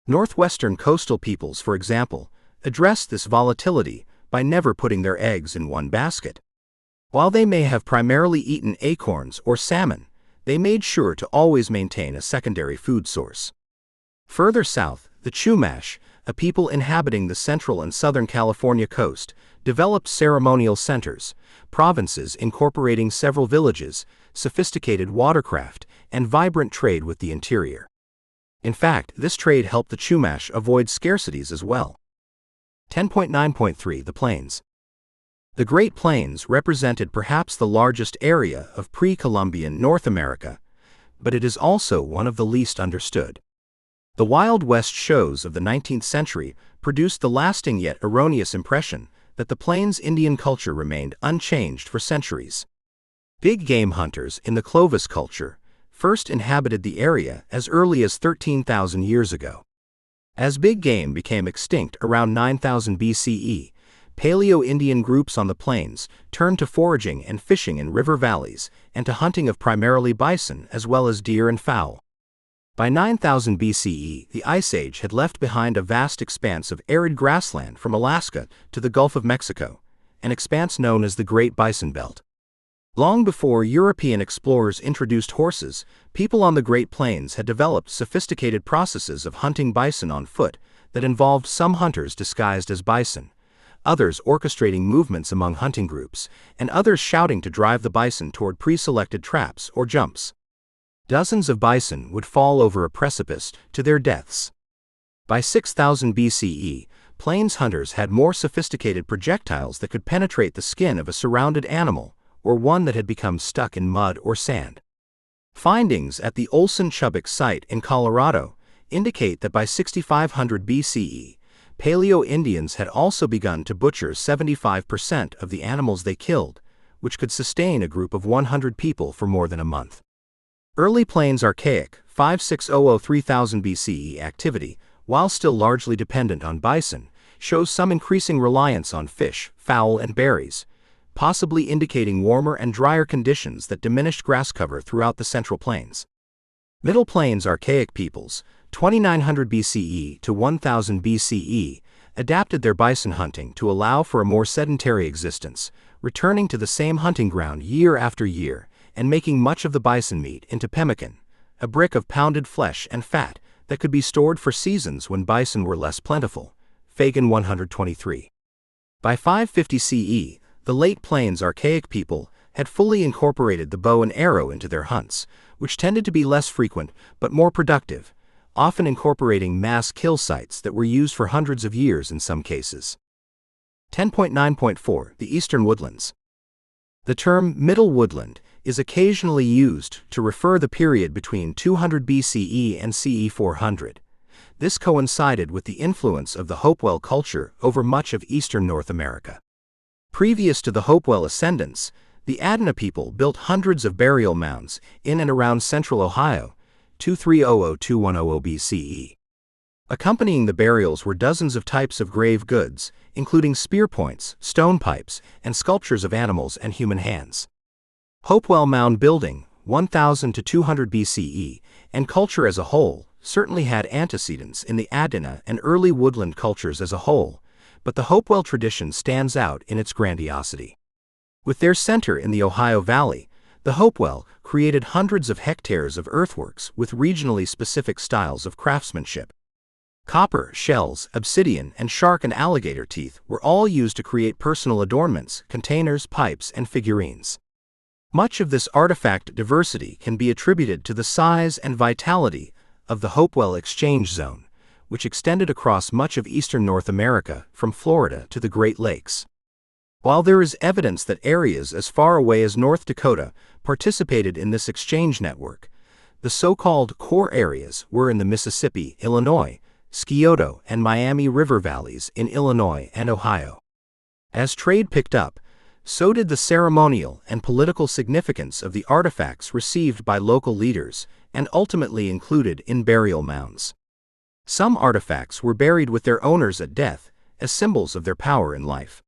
Northwestern coastal peoples, for example, addressed this volatility by never putting their eggs in one basket. While they may have primarily eaten acorns or salmon, they made sure to always maintain a secondary food source. Further south, the Chumash, a people inhabiting the central and southern California coast, developed ceremonial centers, provinces incorporating several villages, sophisticated watercraft, and vibrant trade with the interior. In fact, this trade helped the Chumash avoid scarcities as well. 10.9.3 The Plains. The Great Plains represented perhaps the largest area of pre-Columbian North America, but it is also one of the least understood. The Wild West shows of the 19th century produced the lasting yet erroneous impression that the Plains Indian culture remained unchanged for centuries. Big game hunters in the Clovis culture first inhabited the area as early as 13,000 years ago. As big game became extinct around 9000 BCE, Paleo-Indian groups on the plains turned to foraging and fishing in river valleys and to hunting of primarily bison as well as deer and fowl. By 9000 BCE, the Ice Age had left behind a vast expanse of arid grassland from Alaska to the Gulf of Mexico, an expanse known as the Great Bison Belt. Long before European explorers introduced horses, people on the Great Plains had developed sophisticated processes of hunting bison on foot that involved some hunters disguised as bison, others orchestrating movements among hunting groups, and others shouting to drive the bison toward pre-selected traps or jumps. Dozens of bison would fall over a precipice to their deaths. By 6000 BCE, plains hunters had more sophisticated projectiles that could penetrate the skin of a surrounded animal, or one that had become stuck in mud or sand. Findings at the Olson-Chubbuck site in Colorado indicate that by 6500 BCE, Paleo-Indians had also begun to butcher 75% of the animals they killed, which could sustain a group of 100 people for more than a month. Early Plains Archaic, 5600–3000 BCE activity, while still largely dependent on bison, shows some increasing reliance on fish, fowl, and berries, possibly indicating warmer and drier conditions that diminished grass cover throughout the Central Plains. Middle Plains Archaic peoples, 2900 BCE to 1000 BCE, adapted their bison hunting to allow for a more sedentary existence, returning to the same hunting ground year after year, and making much of the bison meat into pemmican, a brick of pounded flesh and fat that could be stored for seasons when bison were less plentiful. Fagan 123. By 550 CE, the Late Plains Archaic people had fully incorporated the bow and arrow into their hunts, which tended to be less frequent but more productive, often incorporating mass kill sites that were used for hundreds of years in some cases. 10.9.4 The Eastern Woodlands. The term Middle Woodland is occasionally used to refer the period between 200 BCE and CE 400. This coincided with the influence of the Hopewell culture over much of eastern North America. Previous to the Hopewell ascendance, the Adena people built hundreds of burial mounds in and around central Ohio, 2300–2100 BCE. Accompanying the burials were dozens of types of grave goods, including spear points, stone pipes, and sculptures of animals and human hands. Hopewell mound building, 1000 to 200 BCE, and culture as a whole, certainly had antecedents in the Adena and early woodland cultures as a whole, but the Hopewell tradition stands out in its grandiosity. With their center in the Ohio Valley, the Hopewell created hundreds of hectares of earthworks with regionally specific styles of craftsmanship. Copper, shells, obsidian, and shark and alligator teeth were all used to create personal adornments, containers, pipes, and figurines. Much of this artifact diversity can be attributed to the size and vitality of the Hopewell Exchange Zone, which extended across much of eastern North America from Florida to the Great Lakes. While there is evidence that areas as far away as North Dakota participated in this exchange network, the so-called core areas were in the Mississippi, Illinois, Scioto, and Miami River valleys in Illinois and Ohio. As trade picked up, so did the ceremonial and political significance of the artifacts received by local leaders and ultimately included in burial mounds. Some artifacts were buried with their owners at death as symbols of their power in life.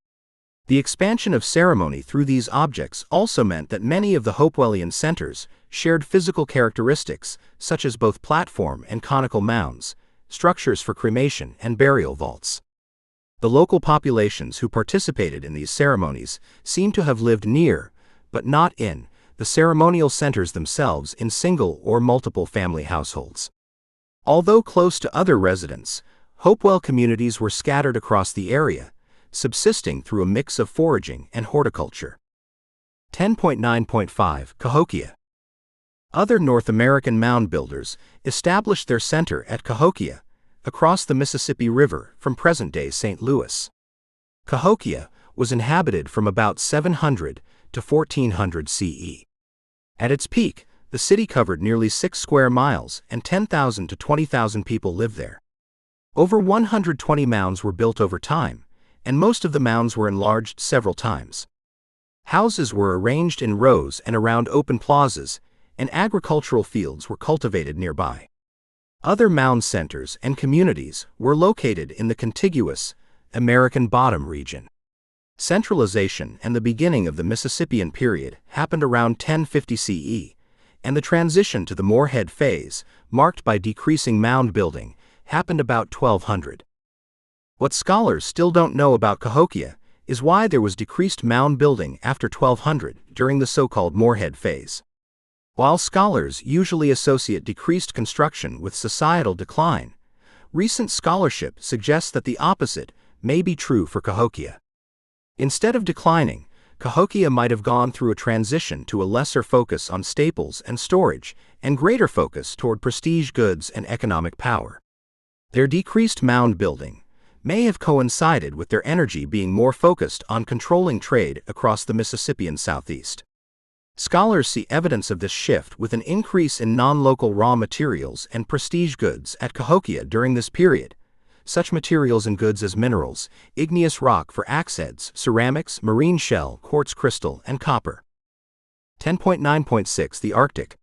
The expansion of ceremony through these objects also meant that many of the Hopewellian centers shared physical characteristics such as both platform and conical mounds, structures for cremation and burial vaults. The local populations who participated in these ceremonies seem to have lived near, but not in, the ceremonial centers themselves in single or multiple family households. Although close to other residents, Hopewell communities were scattered across the area, subsisting through a mix of foraging and horticulture. 10.9.5 Cahokia. Other North American mound builders established their center at Cahokia, across the Mississippi River from present-day St. Louis. Cahokia was inhabited from about 700 to 1400 CE. At its peak, the city covered nearly 6 square miles and 10,000 to 20,000 people lived there. Over 120 mounds were built over time, and most of the mounds were enlarged several times. Houses were arranged in rows and around open plazas, and agricultural fields were cultivated nearby. Other mound centers and communities were located in the contiguous American Bottom region. Centralization and the beginning of the Mississippian period happened around 1050 CE, and the transition to the Moorhead phase, marked by decreasing mound building, happened about 1200. What scholars still don't know about Cahokia is why there was decreased mound building after 1200 during the so-called Moorhead phase. While scholars usually associate decreased construction with societal decline, recent scholarship suggests that the opposite may be true for Cahokia. Instead of declining, Cahokia might have gone through a transition to a lesser focus on staples and storage and greater focus toward prestige goods and economic power. Their decreased mound building may have coincided with their energy being more focused on controlling trade across the Mississippian Southeast. Scholars see evidence of this shift with an increase in non-local raw materials and prestige goods at Cahokia during this period. Such materials and goods as minerals, igneous rock for axe heads, ceramics, marine shell, quartz crystal, and copper. 10.9.6 The Arctic.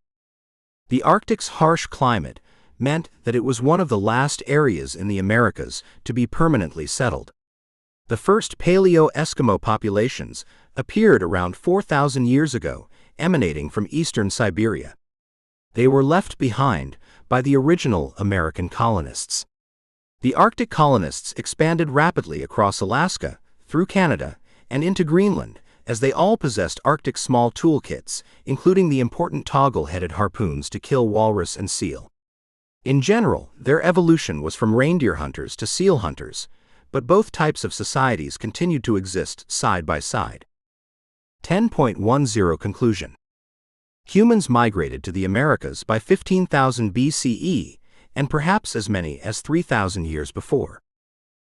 The Arctic's harsh climate meant that it was one of the last areas in the Americas to be permanently settled. The first Paleo-Eskimo populations appeared around 4,000 years ago, emanating from eastern Siberia. They were left behind by the original American colonists. The Arctic colonists expanded rapidly across Alaska, through Canada, and into Greenland, as they all possessed Arctic small toolkits, including the important toggle-headed harpoons to kill walrus and seal. In general, their evolution was from reindeer hunters to seal hunters, but both types of societies continued to exist side by side. 10.10 Conclusion. Humans migrated to the Americas by 15,000 BCE, and perhaps as many as 3,000 years before.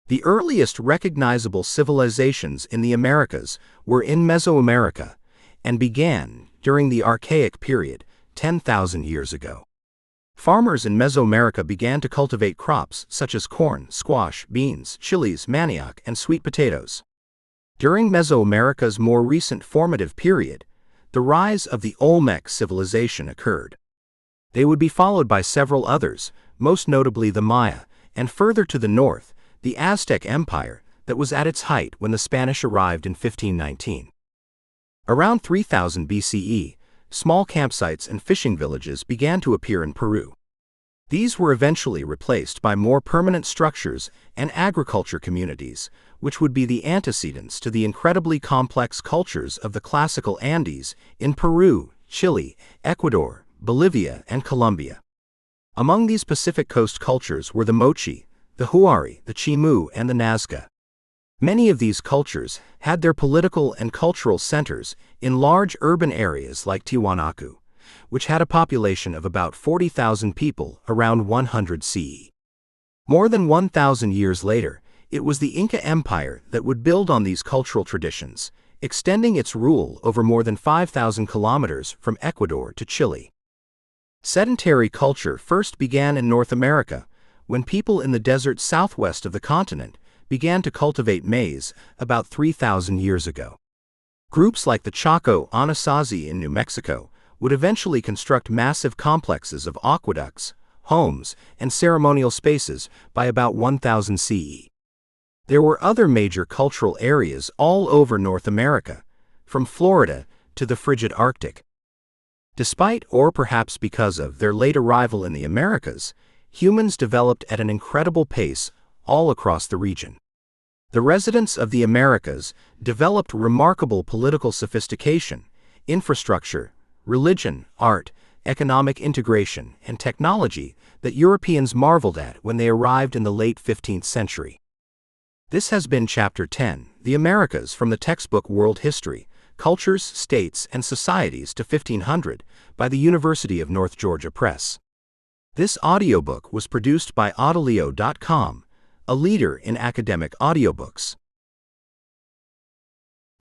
The earliest recognizable civilizations in the Americas were in Mesoamerica and began during the Archaic period, 10,000 years ago. Farmers in Mesoamerica began to cultivate crops such as corn, squash, beans, chilies, manioc, and sweet potatoes. During Mesoamerica's more recent formative period, the rise of the Olmec civilization occurred. They would be followed by several others, most notably the Maya, and further to the north, the Aztec Empire that was at its height when the Spanish arrived in 1519. Around 3000 BCE, small campsites and fishing villages began to appear in Peru. These were eventually replaced by more permanent structures and agriculture communities, which would be the antecedents to the incredibly complex cultures of the classical Andes in Peru, Chile, Ecuador, Bolivia, and Colombia. Among these Pacific Coast cultures were the Mochi, the Huari, the Chimu, and the Nazca. Many of these cultures had their political and cultural centers in large urban areas like Tiwanaku, which had a population of about 40,000 people around 100 CE. More than 1,000 years later, it was the Inca Empire that would build on these cultural traditions, extending its rule over more than 5,000 kilometers from Ecuador to Chile. Sedentary culture first began in North America, when people in the desert southwest of the continent began to cultivate maize about 3,000 years ago. Groups like the Chaco Anasazi in New Mexico would eventually construct massive complexes of aqueducts, homes, and ceremonial spaces by about 1000 CE. There were other major cultural areas all over North America, from Florida to the frigid Arctic. Despite, or perhaps because of, their late arrival in the Americas, humans developed at an incredible pace all across the region. The residents of the Americas developed remarkable political sophistication, infrastructure, religion, art, economic integration, and technology that Europeans marveled at when they arrived in the late 15th century. This has been Chapter 10, The Americas from the textbook World History, Cultures, States, and Societies to 1500, by the University of North Georgia Press. This audiobook was produced by Audileo.com, a leader in academic audiobooks.